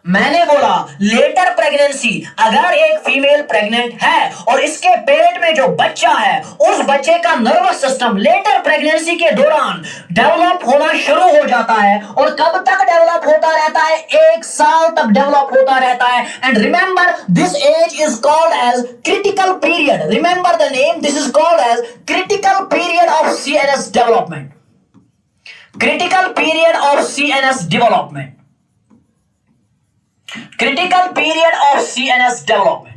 मैंने बोला लेटर प्रेगनेंसी, अगर एक फीमेल प्रेग्नेंट है और इसके पेट में जो बच्चा है, उस बच्चे का नर्वस सिस्टम लेटर प्रेगनेंसी के दौरान डेवलप होना शुरू हो जाता है। और कब तक डेवलप होता रहता है? 1 साल तक डेवलप होता रहता है। And remember, this age is called as critical period. Remember the name, this is called as critical period of CNS development. Critical period of CNS development, critical period of CNS development.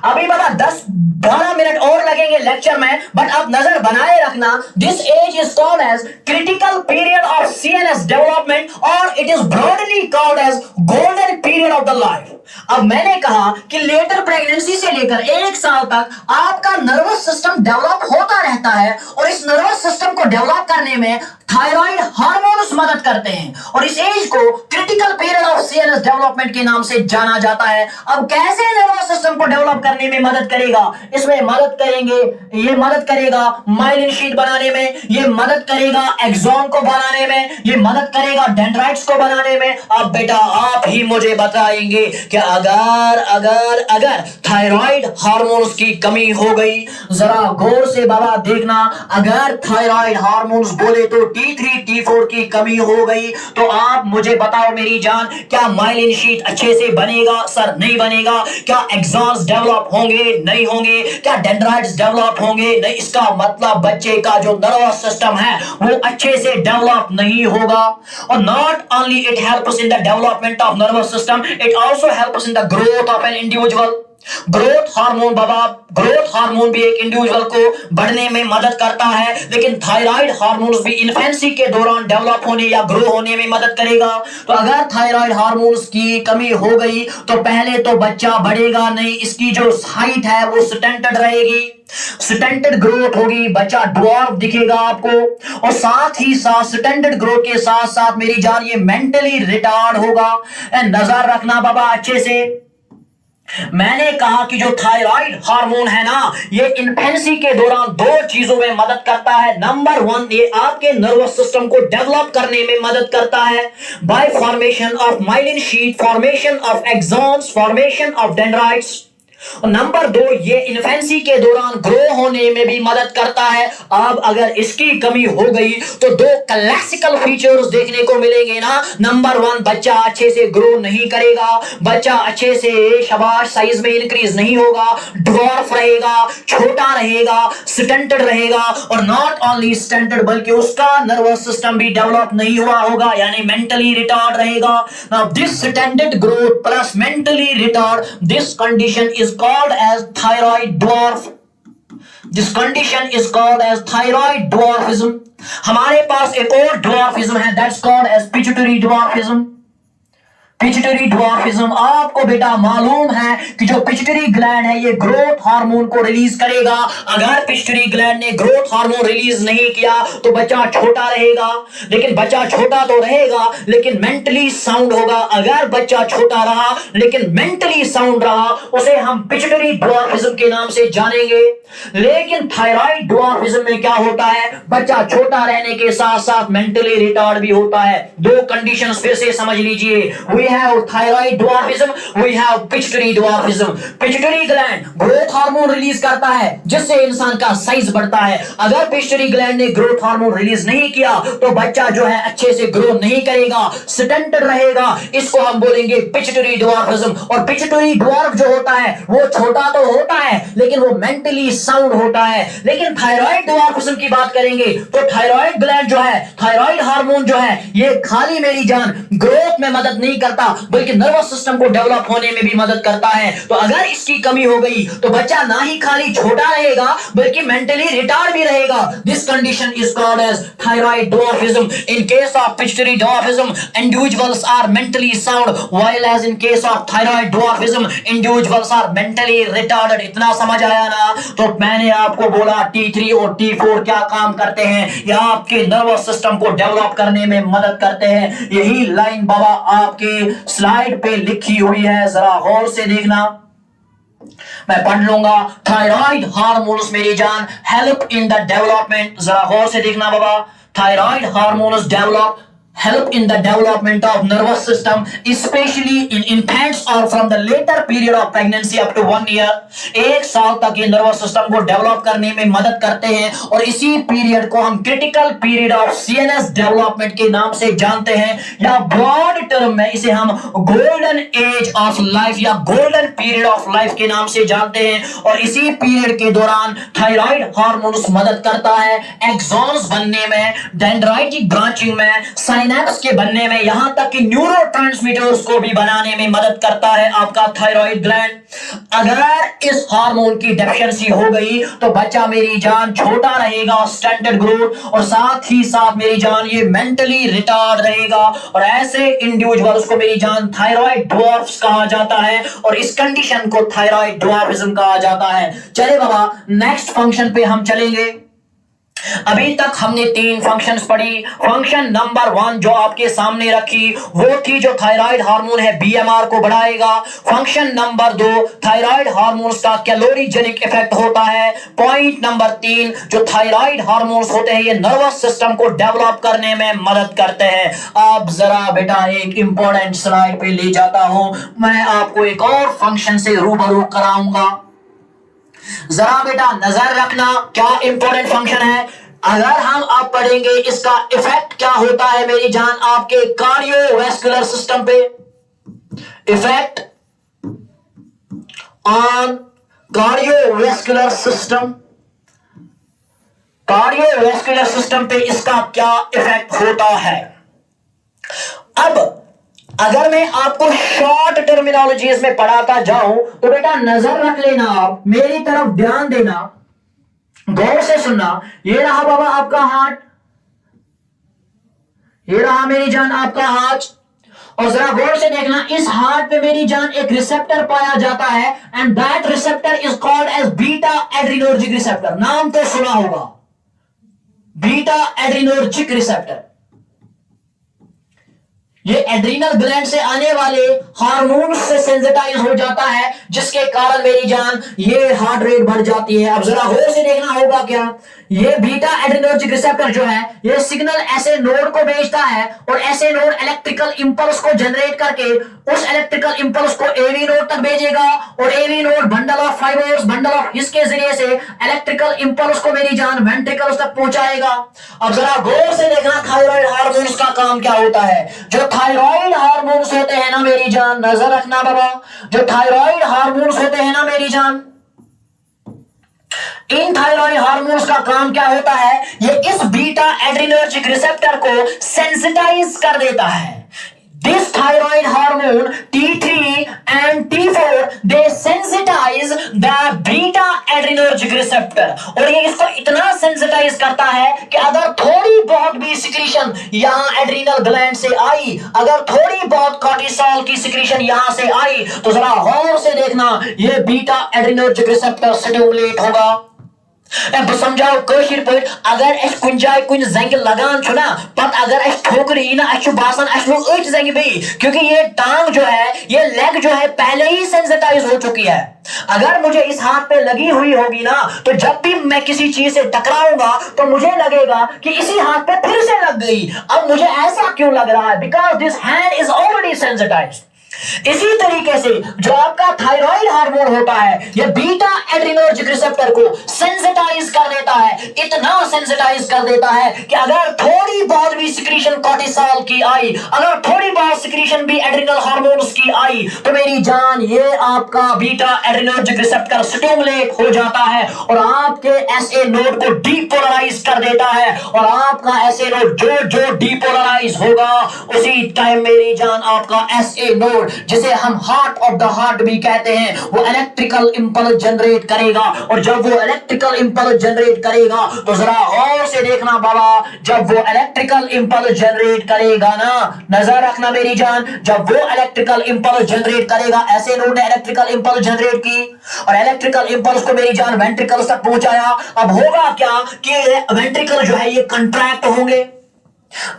अभी बाबा 10-12 minute और लगेंगे lecture में, but आप नजर बनाए रखना, this age is called as critical period of CNS development, और it is broadly called as golden period of the life. अब मैंने कहा कि लेटर प्रेगनेंसी से लेकर 1 साल तक आपका नर्वस सिस्टम डेवलप होता रहता है, और इस नर्वस सिस्टम को डेवलप करने में थायराइड हार्मोन्स मदद करते हैं, और इस एज को critical period of CNS development के नाम से जाना जाता है। अब कैसे नर्वस सिस्टम को डेवलप करने में मदद करेगा? इसमें मदद करेंगे, ये मदद करेगा माइलिन शीट बनाने में, ये मदद करेगा एक्सॉन को बनाने में, ये मदद करेगा डेंड्राइट्स को बनाने में। अब बेटा आप ही मुझे बताएंगे कि अगर थायराइड हार्मोन्स की कमी हो गई, जरा गौर से बाबा देखना, अगर थायराइड हार्मोन्स बोले तो T3 T4 की कमी हो गई, तो आप मुझे बताओ मेरी जान, क्या माइलिन शीट अच्छे से बनेगा? सर नहीं बनेगा। क्या एक्सॉन्स डेवलप होंगे? नहीं होंगे। क्या डेंड्राइट्स डेवलप होंगे? नहीं। इसका मतलब बच्चे का जो नर्वस सिस्टम है वो अच्छे से डेवलप नहीं होगा। और not only it helps in the development of nervous system, it also helps in the growth of an individual. Growth hormone Baba, growth hormone भी एक इंडिविजुअल को बढ़ने में मदद करता है, लेकिन थायराइड हार्मोन्स भी इन्फेंसी के दौरान डेवलप होने या ग्रो होने में मदद करेगा। तो अगर थायराइड हार्मोन्स की कमी हो गई तो पहले तो बच्चा बढ़ेगा नहीं, इसकी जो हाइट है वो स्टंटेड रहेगी, स्टंटेड ग्रोथ होगी, बच्चा ड्वार्फ दिखेगा आपको, और साथ ही साथ स्टंटेड ग्रोथ के साथ साथ मेरी जान ये मेंटली रिटार्ड होगा। नजर रखना बाबा अच्छे से, मैंने कहा कि जो थायराइड हार्मोन है ना, ये इन्फेंसी के दौरान दो चीजों में मदद करता है। नंबर वन, ये आपके नर्वस सिस्टम को डेवलप करने में मदद करता है by formation of myelin sheath, formation of axons, formation of dendrites. Number दो, ये इन्फेंसी के दौरान ग्रो होने में भी मदद करता है। अब अगर इसकी कमी हो गई तो दो क्लासिकल फीचर्स देखने को मिलेंगे ना। नंबर वन, बच्चा अच्छे से ग्रो नहीं करेगा, बच्चा अच्छे से शाबाश साइज में इंक्रीज नहीं होगा, ड्वार्फ रहेगा, छोटा रहेगा, स्टंटेड रहेगा, और नॉट ओनली स्टंटेड बल्कि उसका नर्वस सिस्टम भी डेवलप नहीं हुआ होगा, यानी मेंटली रिटार्ड रहेगा। Now this stunted growth plus mentally retard, this condition is called as thyroid dwarf. This condition is called as thyroid dwarfism. हमारे पास एक और dwarfism है, that's called as pituitary dwarfism. Pituitary dwarfism. आपको बेटा मालूम है कि जो पिट्यूटरी ग्लैंड है ये ग्रोथ हार्मोन को रिलीज करेगा। अगर पिट्यूटरी ग्लैंड ने ग्रोथ हार्मोन रिलीज नहीं किया तो बच्चा छोटा रहेगा, लेकिन बच्चा छोटा तो रहेगा लेकिन मेंटली साउंड होगा। अगर बच्चा छोटा रहा लेकिन मेंटली साउंड रहा, उसे हम पिट्यूटरी ड्वार्फिज्म के नाम से जानेंगे। लेकिन थायराइड ड्वार्फिज्म में क्या होता है, बच्चा छोटा रहने के साथ साथ मेंटली रिटार्ड भी होता है। दो कंडीशंस फिर से समझ लीजिए। We have thyroid dwarfism, we have pituitary dwarfism. Pituitary gland growth hormone release करता है जिससे इंसान का साइज बढ़ता है। अगर पिट्यूटरी ग्लैंड ने ग्रोथ हार्मोन रिलीज नहीं किया तो बच्चा जो है अच्छे से ग्रो नहीं करेगा, स्टंटेड रहेगा। इसको हम बोलेंगे पिट्यूटरी ड्वार्फिज्म। और पिट्यूटरी ड्वार्फ जो होता है वो छोटा तो होता है लेकिन वो मेंटली साउंड होता है। लेकिन थायराइड ड्वार्फिज्म की बात करेंगे तो थायराइड ग्लैंड जो है, थायराइड हार्मोन जो है, ये खाली मेरी जान ग्रोथ में मदद नहीं करता बल्कि नर्वस सिस्टम को डेवलप होने में भी मदद करता है। तो अगर इसकी कमी हो गई तो बच्चा ना ही खाली छोटा रहेगा बल्कि मेंटली रिटार्ड भी रहेगा। This condition is called as thyroid dwarfism. In case of pituitary dwarfism individuals are mentally sound, while as in case of thyroid dwarfism individuals are mentally retarded. इतना समझ आया ना? तो मैंने आपको बोला T3 और T4 क्या काम करते हैं, या आपके नर्वस सिस्टम को डेवलप करने में मदद करते हैं। यही लाइन बाबा आपके स्लाइड पे लिखी हुई है, जरा गौर से देखना, मैं पढ़ लूंगा। थायराइड हार्मोन्स मेरी जान हेल्प इन द डेवलपमेंट, जरा गौर से देखना बाबा। Thyroid hormones develop help in the development of nervous system, especially in infants or from the later period of pregnancy up to 1 year। एक साल तक ये नर्वस सिस्टम को डेवलप करने में मदद करते हैं और इसी पीरियड को हम critical period of CNS development के नाम से जानते हैं, या ब्रॉड टर्म में इसे हम गोल्डन एज ऑफ लाइफ या गोल्डन पीरियड ऑफ लाइफ के नाम से जानते हैं। और इसी पीरियड के दौरान थायराइड हार्मोन्स मदद करता है एक्सॉन्स बनने में, डेंड्राइटिक ब्रांचिंग में, साइनेप्स के बनने में, यहां तक कि न्यूरोट्रांसमीटर्स को भी बनाने में मदद करता है आपका थायराइड ग्लैंड। अगर इस हार्मोन की डेफिशिएंसी हो गई तो बच्चा मेरी जान छोटा रहेगा, स्टंटेड ग्रोथ, और साथ ही साथ मेरी जान ये मेंटली रिटार्ड रहेगा। और ऐसे इंडिविजुअल्स को मेरी जान थायराइड ड्वार्फ्स कहा जाता है और इस कंडीशन को थायराइड ड्वार्फिज्म कहा जाता है। चले बाबा नेक्स्ट फंक्शन पे हम चलेंगे। अभी तक हमने 3 फंक्शंस पढ़ी। फंक्शन नंबर 1 जो आपके सामने रखी वो थी जो थायराइड हार्मोन है BMR को बढ़ाएगा। फंक्शन नंबर 2 थायराइड हार्मोन्स का कैलोरीजेनिक इफेक्ट होता है। पॉइंट नंबर 3 जो थायराइड हार्मोन्स होते हैं ये नर्वस सिस्टम को डेवलप करने में मदद करते हैं। अब जरा बेटा एक इंपॉर्टेंट स्लाइड पे ले जाता हूं, मैं आपको एक और फंक्शन से रूबरू कराऊंगा। जरा बेटा नजर रखना क्या इंपॉर्टेंट फंक्शन है। अगर हम आप पढ़ेंगे इसका इफेक्ट क्या होता है मेरी जान आपके कार्डियोवैस्कुलर सिस्टम पे, effect on cardiovascular system, cardiovascular system पे इसका क्या इफेक्ट होता है। अब अगर मैं आपको शॉर्ट टर्मिनोलॉजीज में पढ़ाता जाऊं तो बेटा नजर रख लेना, आप मेरी तरफ ध्यान देना, गौर से सुनना। ये रहा बाबा आपका हार्ट, ये रहा मेरी जान आपका हार्ट, और जरा गौर से देखना इस हार्ट पे मेरी जान एक रिसेप्टर पाया जाता है and that receptor is called as beta adrenergic receptor. नाम तो सुना होगा, बीटा एड्रिनर्जिक रिसेप्टर। ये एड्रीनल ग्लैंड से आने वाले हार्मोन से सेंसिटाइज हो जाता है, जिसके कारण मेरी जान ये हार्ट रेट बढ़ जाती है। अब जरा गौर से देखना होगा क्या, ये बीटा एड्रीनर्जिक रिसेप्टर जो है ये सिग्नल ऐसे नोड को भेजता है और ऐसे नोड इलेक्ट्रिकल इंपल्स को जनरेट करके उस इलेक्ट्रिकल इंपल्स को एवी नोड तक भेजेगा और AV node bundle of fibers, bundle of इसके जरिए से इलेक्ट्रिकल इंपल्स को मेरी जान वेंट्रिकल्स तक पहुंचाएगा। अब जरा गौर से देखना थायराइड हार्मोन्स का काम क्या होता है। जो थायराइड हार्मोन्स होते हैं ना मेरी जान, नजर रखना बाबा, जो थायराइड हार्मोन्स होते हैं ना मेरी जान, इन थायराइड हार्मोन्स का काम क्या होता है, ये इस बीटा एड्रीनर्जिक रिसेप्टर को सेंसिटाइज कर देता है। This thyroid hormone T3 and T4 they sensitize the beta adrenergic receptor और ये इसको इतना सेंसिटाइज करता है कि अगर थोड़ी बहुत भी सिक्रीशन यहां एड्रीनल ग्लैंड से आई, अगर थोड़ी बहुत कॉर्टिसोल की सिक्रीशन यहां से आई तो जरा गौर से देखना ये बीटा एड्रीनर्जिक रिसेप्टर स्टिमुलेट होगा। अब समझाओ कशीर पे अगर अस कुन जाय कुन जंग लगान छुना पत अगर अस ठोकर ही ना अस बासन अस लो अच जंग भी, क्योंकि ये टांग जो है ये लेग जो है पहले ही सेंसिटाइज हो चुकी है। अगर मुझे इस हाथ पे लगी हुई होगी ना तो जब भी मैं किसी चीज से टकराऊंगा तो मुझे लगेगा कि इसी हाथ पे फिर से लग गई। अब मुझे ऐसा क्यों लग रहा है, because this hand is already sensitised. इसी तरीके से जो आपका थायराइड हार्मोन होता है ये बीटा एड्रीनर्जिक रिसेप्टर को सेंसिटाइज कर देता है, इतना सेंसिटाइज कर देता है कि अगर थोड़ी बहुत भी सिक्रीशन कॉर्टिसोल की आई, अगर थोड़ी बहुत सिक्रीशन भी एड्रीनल हार्मोन्स की आई तो मेरी जान ये आपका बीटा एड्रीनर्जिक रिसेप्टर स्टिमुलेट हो जाता है और आपके एसए नोड को डीपोलराइज कर देता है और आपका एसए नोड जो डीपोलराइज होगा उसी टाइम मेरी जान आपका एसए नोड जिसे हम हार्ट ऑफ द हार्ट भी कहते हैं वो इलेक्ट्रिकल इंपल्स जनरेट करेगा। और जब वो इलेक्ट्रिकल इंपल्स जनरेट करेगा तो जरा गौर से देखना बाबा, जब वो इलेक्ट्रिकल इंपल्स जनरेट करेगा ना, नजर रखना मेरी जान, जब वो इलेक्ट्रिकल इंपल्स जनरेट करेगा, ऐसे नोड ने इलेक्ट्रिकल इंपल्स जनरेट की और इलेक्ट्रिकल इंपल्स को मेरी जान वेंट्रिकल्स तक पहुंचाया। अब होगा क्या कि वेंट्रिकल जो है ये कंट्रैक्ट होंगे।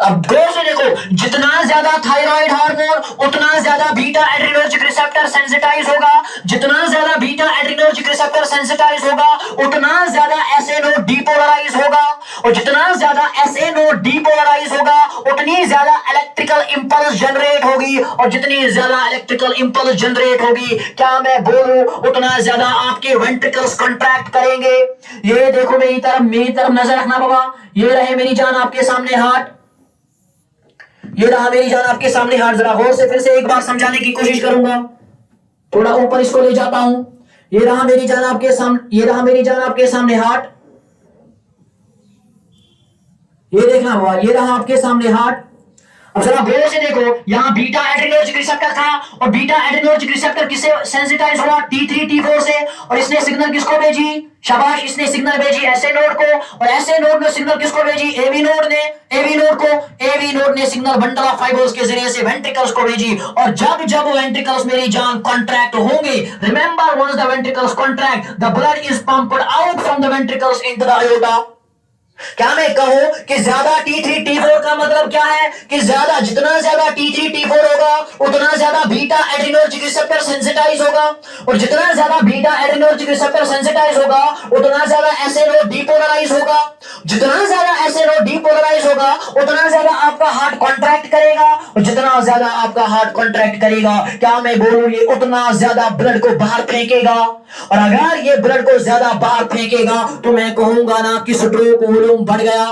अब गौर से देखो, जितना ज्यादा थायराइड हार्मोन उतना ज्यादा बीटा एड्रीनर्जिक रिसेप्टर सेंसिटाइज होगा, जितना ज्यादा बीटा एड्रीनर्जिक रिसेप्टर सेंसिटाइज होगा उतना ज्यादा एसए नोड डीपोलराइज होगा और जितना ज्यादा एसए नोड डीपोलराइज होगा उतनी ज्यादा इलेक्ट्रिकल इंपल्स जनरेट होगी और जितनी ज्यादा इलेक्ट्रिकल इंपल्स जनरेट होगी क्या मैं बोलूं उतना ज्यादा आपके वेंट्रिकल्स कंट्रैक्ट करेंगे। ये देखो मेरी तरफ नजर रखना बाबा, ये रहे मेरी जान आपके सामने हार्ट, ये रहा मेरी जान आपके सामने हार्ट। जरा गौर से फिर से एक बार समझाने की कोशिश करूंगा, थोड़ा ऊपर इसको ले जाता हूं। ये रहा मेरी जान आपके सामने, ये रहा मेरी जान आपके सामने हार्ट, ये देखना हुआ, ये रहा आपके सामने हार्ट। अब जरा गौर से देखो, यहां बीटा एड्रीनर्जिक रिसेप्टर था और बीटा एड्रीनर्जिक रिसेप्टर किससे सेंसिटाइज हुआ, T3 T4 से, और इसने सिग्नल किसको भेजी, शाबाश, इसने सिग्नल भेजी एसए नोड को और एसए नोड ने सिग्नल किसको भेजी, एवी नोड ने, एवी नोड को, एवी नोड ने सिग्नल बंडल ऑफ फाइबर्स के जरिए से वेंट्रिकल्स को भेजी और जब जब वेंट्रिकल्स मेरी जान कॉन्ट्रैक्ट होंगे, remember once the ventricles contract the blood is pumped out from the ventricles into the aorta. क्या मैं कहूं कि ज्यादा T3 T4 का मतलब क्या है कि ज्यादा, जितना ज्यादा T3 T4 होगा उतना ज्यादा बीटा एड्रीनर्जिक रिसेप्टर सेंसिटाइज होगा और जितना ज्यादा बीटा एड्रीनर्जिक रिसेप्टर सेंसिटाइज होगा उतना ज्यादा एसए नोड डीपोलराइज होगा, जितना ज्यादा एसए नोड डीपोलराइज होगा उतना ज्यादा आपका हार्ट कॉन्ट्रैक्ट करेगा और जितना ज्यादा आपका हार्ट कॉन्ट्रैक्ट करेगा क्या मैं बोलूं ये उतना ज्यादा ब्लड को बाहर फेंकेगा और अगर ये ब्लड को ज्यादा बाहर फेंकेगा तो मैं कहूंगा ना कि स्ट्रोक वॉल्यूम बढ़ गया,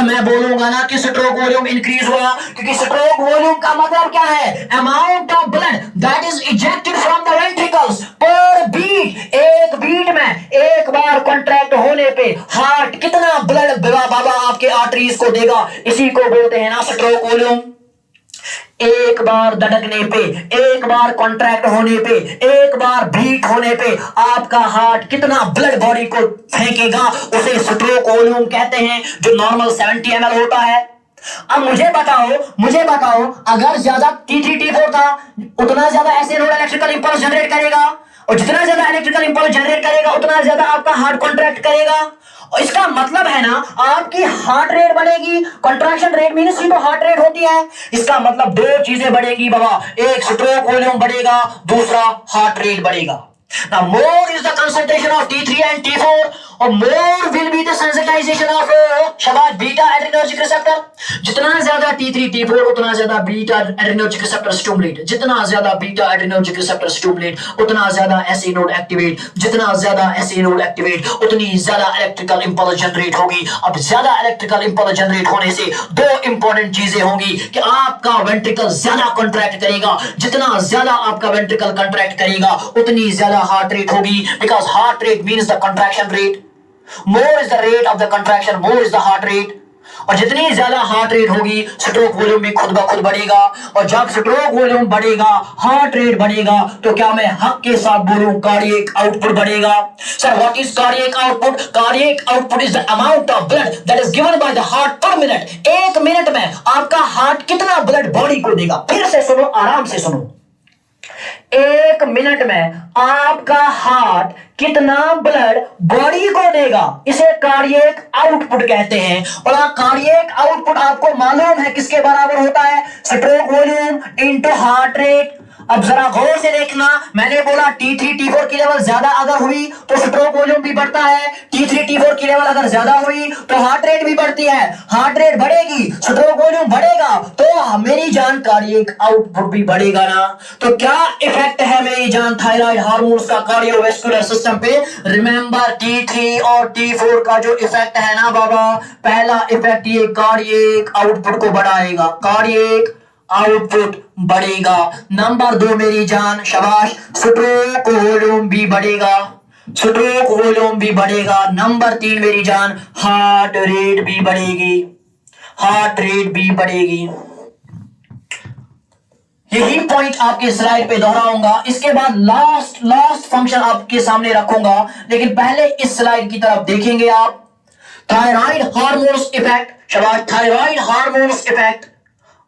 मैं बोलूंगा ना कि स्ट्रोक वॉल्यूम इंक्रीज हुआ, क्योंकि स्ट्रोक वॉल्यूम का मतलब क्या है, amount of blood that is ejected from the ventricles पर बीट। एक बीट में एक बार कॉन्ट्रैक्ट होने पे हार्ट कितना ब्लड बाबा आपके आर्टरीज को देगा, इसी को बोलते हैं ना स्ट्रोक वॉल्यूम। एक बार धड़कने पे, एक बार कॉन्ट्रैक्ट होने पे, एक बार बीट होने पे आपका हार्ट कितना ब्लड बॉडी को फेंकेगा उसे स्ट्रोक वॉल्यूम कहते हैं, जो नॉर्मल 70 ml होता है। अब मुझे बताओ अगर ज्यादा T3 T4 था उतना ज्यादा ऐसे नोड इलेक्ट्रिकल इंपल्स जनरेट करेगा और जितना ज्यादा इलेक्ट्रिकल इंपल्स जनरेट करेगा उतना ज्यादा आपका हार्ट कॉन्ट्रैक्ट करेगा और इसका मतलब है ना आपकी हार्ट रेट बढ़ेगी। कंट्रैक्शन रेट मीन्स ही तो हार्ट रेट होती है। इसका मतलब दो चीजें बढ़ेगी बाबा, एक स्ट्रोक वॉल्यूम बढ़ेगा, दूसरा हार्ट रेट बढ़ेगा। Now more is the concentration of T3 and T4 or more will be the sensitization of शाबाश बीटा एड्रेनर्जिक रिसेप्टर। जितना ज्यादा T3 T4 उतना ज्यादा बीटा एड्रेनर्जिक रिसेप्टर स्टिमुलेट, जितना ज्यादा बीटा एड्रेनर्जिक रिसेप्टर स्टिमुलेट उतना ज्यादा एसए नोड एक्टिवेट, जितना ज्यादा एसए नोड एक्टिवेट उतनी ज्यादा इलेक्ट्रिकल इंपल्स जनरेट होगी। अब ज्यादा इलेक्ट्रिकल इंपल्स जनरेट होने से दो इंपॉर्टेंट चीजें होंगी कि आपका वेंट्रिकल ज्यादा कॉन्ट्रैक्ट करेगा, जितना ज्यादा आपका वेंट्रिकल कॉन्ट्रैक्ट करेगा उतनी ज्यादा हार्ट रेट होगी, because heart rate means the contraction rate. More is the rate of the contraction, more is the heart rate. और जितनी ज्यादा हार्ट रेट होगी स्ट्रोक वॉल्यूम भी खुद ब खुद बढ़ेगा। और जब स्ट्रोक वॉल्यूम बढ़ेगा हार्ट रेट बढ़ेगा तो क्या मैं हक के साथ बोलूं कार्डियक आउटपुट बढ़ेगा। Sir what is cardiac output? Cardiac output is the amount of blood that is given by the heart पर मिनट। एक मिनट में आपका हार्ट कितना ब्लड बॉडी को देगा। फिर से सुनो, आराम से सुनो। एक मिनट में आपका हार्ट कितना ब्लड बॉडी को देगा, इसे कार्डियक आउटपुट कहते हैं। और कार्डियक आउटपुट आपको मालूम है किसके बराबर होता है? Stroke volume into heart rate. अब जरा गौर से देखना, मैंने बोला T3 T4 की लेवल ज्यादा अगर हुई तो स्ट्रोक वॉल्यूम भी बढ़ता है, T3 T4 की लेवल अगर ज्यादा हुई तो हार्ट रेट भी बढ़ती है। हार्ट रेट बढ़ेगी, स्ट्रोक वॉल्यूम बढ़ेगा तो मेरी जान कार्डियक आउटपुट भी बढ़ेगा ना। तो क्या इफेक्ट है मेरी जान थायराइड हार्मोन्स का कार्डियोवैस्कुलर सिस्टम पे? रिमेंबर T3 और T4 का जो इफेक्ट है ना बाबा, पहला इफेक्ट ये कार्डियक आउटपुट को बढ़ाएगा, कार्डियक आउटपुट बढ़ेगा। नंबर 2 मेरी जान शाबाश, स्ट्रोक वॉल्यूम भी बढ़ेगा, स्ट्रोक वॉल्यूम भी बढ़ेगा। नंबर 3 मेरी जान, हार्ट रेट भी बढ़ेगी, हार्ट रेट भी बढ़ेगी। यही पॉइंट आपके स्लाइड पे दोहराऊंगा, इसके बाद लास्ट फंक्शन आपके सामने रखूंगा, लेकिन पहले इस स्लाइड की तरफ देखेंगे आप। थायराइड हार्मोन्स इफेक्ट, शाबाश, thyroid hormones effect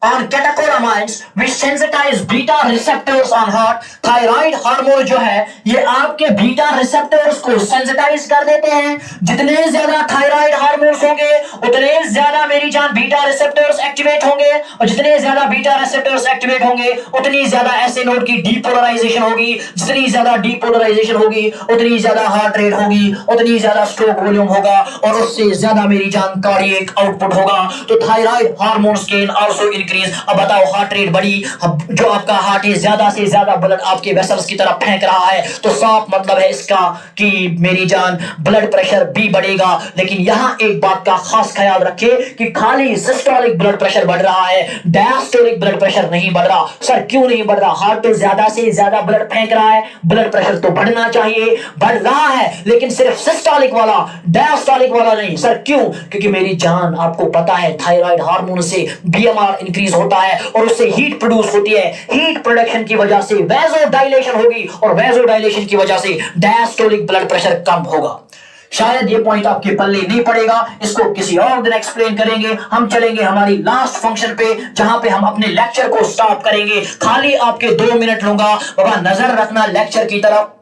on catecholamines which sensitize beta receptors on heart। Thyroid hormone जो है ये आपके बीटा रिसेप्टर्स को सेंसिटाइज कर देते हैं। जितने ज्यादा थायराइड हार्मोन्स होंगे उतने ज्यादा मेरी जान बीटा रिसेप्टर्स एक्टिवेट होंगे, और जितने ज्यादा बीटा रिसेप्टर्स एक्टिवेट होंगे उतनी ज्यादा एसए नोड की डीपोलराइजेशन होगी, जितनी ज्यादा डीपोलराइजेशन होगी उतनी ज्यादा हार्ट रेट होगी, उतनी ज्यादा स्ट्रोक वॉल्यूम होगा, और उससे ज्यादा मेरी जान कार्डियक आउटपुट होगा। तो thyroid hormones can also increase. अब बताओ, हार्ट रेट बढ़ी, जो आपका हार्ट है ज्यादा से ज्यादा ब्लड आपके वेसल्स की तरफ फेंक रहा है, तो साफ मतलब है इसका कि मेरी जान ब्लड प्रेशर भी बढ़ेगा। लेकिन यहां एक बात का खास ख्याल रखिए कि खाली सिस्टोलिक ब्लड प्रेशर बढ़ रहा है, डायस्टोलिक ब्लड प्रेशर नहीं बढ़ रहा। सर क्यों नहीं बढ़ रहा? हार्ट तो ज्यादा से ज्यादा ब्लड फेंक रहा है, ब्लड प्रेशर तो बढ़ना चाहिए, बढ़ रहा है, लेकिन सिर्फ सिस्टोलिक वाला, डायस्टोलिक वाला नहीं। सर क्यों? क्योंकि मेरी जान आपको पता है थायराइड हार्मोन से बीएमआर इंक्रीज होता है और उससे हीट प्रोड्यूस होती है। हीट प्रोडक्शन की वजह से वैसोडाइलेशन होगी, और वैसोडाइलेशन की वजह से डायस्टोलिक ब्लड प्रेशर कम होगा। शायद ये पॉइंट आपके पल्ले नहीं पड़ेगा, इसको किसी और दिन एक्सप्लेन करेंगे। हम चलेंगे हमारी लास्ट फंक्शन पे, जहां पे हम अपने लेक्चर को स्टॉप करेंगे। खाली आपके 2 मिनट लूंगा बाबा, नजर रखना लेक्चर की तरफ।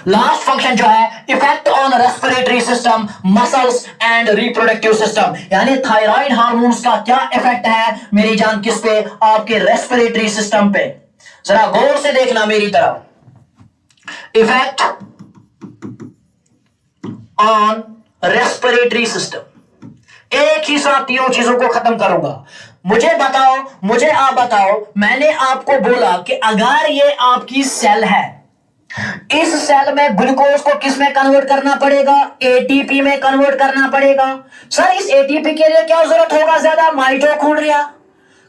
लास्ट फंक्शन जो है, effect on respiratory system, muscles and reproductive system, यानी थायराइड हार्मोन्स का क्या इफेक्ट है मेरी जान किस पे? आपके रेस्पिरेटरी सिस्टम पे। जरा गौर से देखना मेरी तरफ। इफेक्ट ऑन रेस्पिरेटरी सिस्टम, एक ही साथ तीनों चीजों को खत्म करूंगा। मुझे बताओ, मुझे आप बताओ, मैंने आपको बोला कि अगर ये आपकी सेल है, इस सेल में ग्लूकोज को किस में कन्वर्ट करना पड़ेगा? एटीपी में कन्वर्ट करना पड़ेगा। सर इस एटीपी के लिए क्या जरूरत होगा ज्यादा? माइटोकॉन्ड्रिया।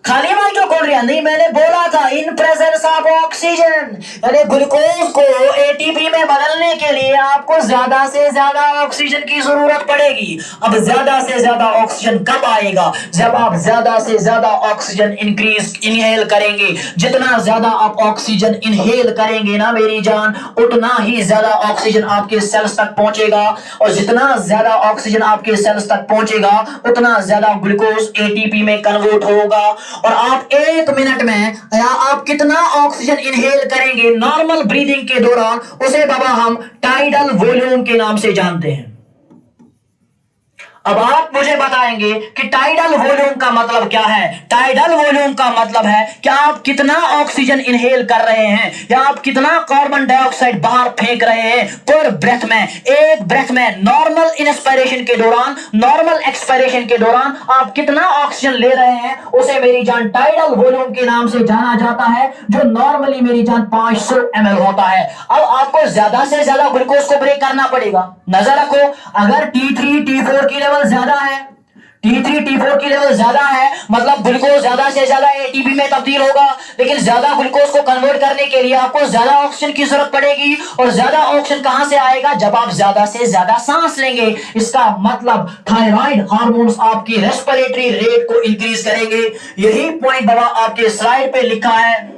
खाली माइटोकॉन्ड्रिया नहीं, मैंने बोला था इन प्रेजेंस ऑफ ऑक्सीजन, यानी ग्लूकोज को एटीपी में बदलने के लिए आपको ज्यादा से ज्यादा ऑक्सीजन की जरूरत पड़ेगी। अब ज्यादा से ज्यादा ऑक्सीजन कब आएगा? जब आप ज्यादा से ज्यादा ऑक्सीजन इनहेल करेंगे। जितना ज्यादा आप ऑक्सीजन इनहेल करेंगे ना मेरी जान, उतना ही ज्यादा ऑक्सीजन आपके सेल्स तक पहुंचेगा, और जितना ज्यादा ऑक्सीजन आपके सेल्स तक पहुंचेगा उतना ज्यादा ग्लूकोज एटीपी में कन्वर्ट होगा। और आप 1 मिनट में या आप कितना ऑक्सीजन इनहेल करेंगे नॉर्मल ब्रीदिंग के दौरान, उसे बाबा हम टाइडल वॉल्यूम के नाम से जानते हैं। अब आप मुझे बताएंगे कि टाइडल वॉल्यूम का मतलब क्या है। टाइडल वॉल्यूम का मतलब है कि आप कितना ऑक्सीजन इनहेल कर रहे हैं या आप कितना कार्बन डाइऑक्साइड बाहर फेंक रहे हैं पर ब्रेथ में। एक ब्रेथ में नॉर्मल इंस्पिरेशन के दौरान, नॉर्मल एक्सपिरेशन के दौरान आप कितना ऑक्सीजन ले रहे हैं, उसे मेरी जान टाइडल वॉल्यूम के नाम से जाना जाता है, जो नॉर्मली मेरी जान 500 ml होता है। अब आपको ज्यादा से ज्यादा ग्लूकोज को ब्रेक करना पड़ेगा। नजर रखो, अगर T3 T4 की लेवल ज्यादा है, T3 T4 की लेवल ज्यादा है, मतलब ग्लूकोज ज्यादा से ज्यादा एटीपी में तब्दील होगा। लेकिन ज्यादा ग्लूकोज को कन्वर्ट करने के लिए आपको ज्यादा ऑक्सीजन की जरूरत पड़ेगी, और ज्यादा ऑक्सीजन कहां से आएगा, जब आप ज्यादा से ज्यादा सांस लेंगे। इसका मतलब थायराइड हार्मोन्स आपकी रेस्पिरेटरी रेट को इंक्रीज करेंगे। यही पॉइंट बाबा आपके स्लाइड पे लिखा है,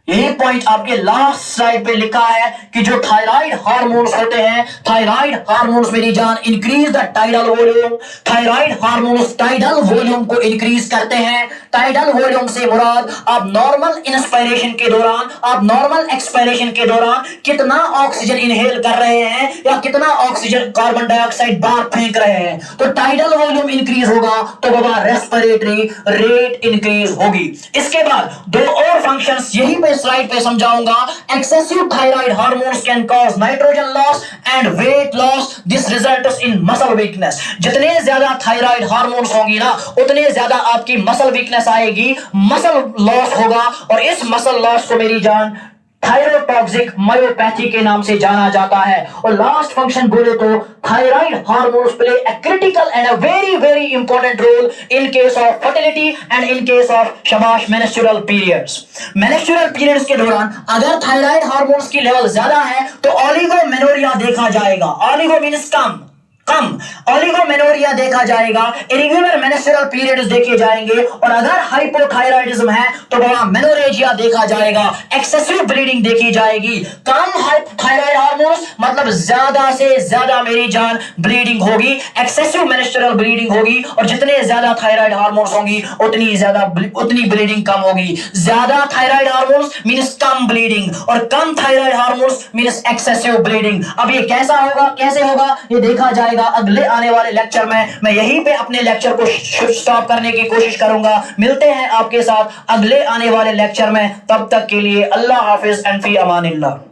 यही पॉइंट आपके लास्ट स्लाइड पे लिखा है कि जो थायराइड हार्मोन्स होते हैं, थायराइड हार्मोन्स मेरी जान increase the tidal volume. Thyroid hormones tidal volume को इंक्रीज करते हैं। टाइडल वॉल्यूम से मुराद आप नॉर्मल इंस्पिरेशन के दौरान, आप नॉर्मल एक्सपिरेशन के दौरान कितना ऑक्सीजन इनहेल कर रहे हैं या कितना ऑक्सीजन कार्बन डाइऑक्साइड बाहर फेंक रहे हैं। तो टाइडल वॉल्यूम इंक्रीज होगा तो बाबा रेस्पिरेटरी रेट इंक्रीज होगी। इसके बाद दो और फंक्शंस यही पे स्लाइड पे समझाऊंगा। Excessive thyroid hormones can cause nitrogen loss and weight loss, this results in muscle weakness. जितने ज्यादा थायराइड हार्मोन्स होंगी ना, उतने ज्यादा आपकी मसल वीकनेस आएगी, मसल लॉस होगा, और इस मसल लॉस को मेरी जान थायरोटॉक्सिक मायोपैथी के नाम से जाना जाता है। और लास्ट फंक्शन बोले तो thyroid hormones play a critical and a very very important role in case of fertility and in case of शबाश मेंस्ट्रुअल पीरियड्स। मेंस्ट्रुअल पीरियड्स के दौरान अगर थायराइड हार्मोन्स की लेवल ज्यादा है तो ओलिगोमेनोरिया देखा जाएगा। ओलिगो मींस कम, ओलिगोमेनोरिया देखा जाएगा, इरेगुलर मेंस्ट्रुअल पीरियड्स देखे जाएंगे, और अगर हाइपोथायराइडिज्म है तो बड़ा मेनोरेजिया देखा जाएगा, एक्सेसिव ब्लीडिंग देखी जाएगी। कम थायराइड हार्मोन्स मतलब ज्यादा से ज्यादा मेरी जान ब्लीडिंग होगी, एक्सेसिव मेंस्ट्रुअल ब्लीडिंग होगी, और जितने ज्यादा थायराइड हार्मोन्स होंगी उतनी ब्लीडिंग कम होगी। ज्यादा थायराइड हार्मोन्स मींस कम ब्लीडिंग, और कम thyroid hormones means excessive bleeding. अब ये कैसा होगा, कैसे होगा, ये देखा जाएगा अगले आने वाले लेक्चर में। मैं यहीं पे अपने लेक्चर को स्टॉप करने की कोशिश करूंगा। मिलते हैं आपके साथ अगले आने वाले लेक्चर में, तब तक के लिए अल्लाह हाफिज एंड फी अमानिल्लाह।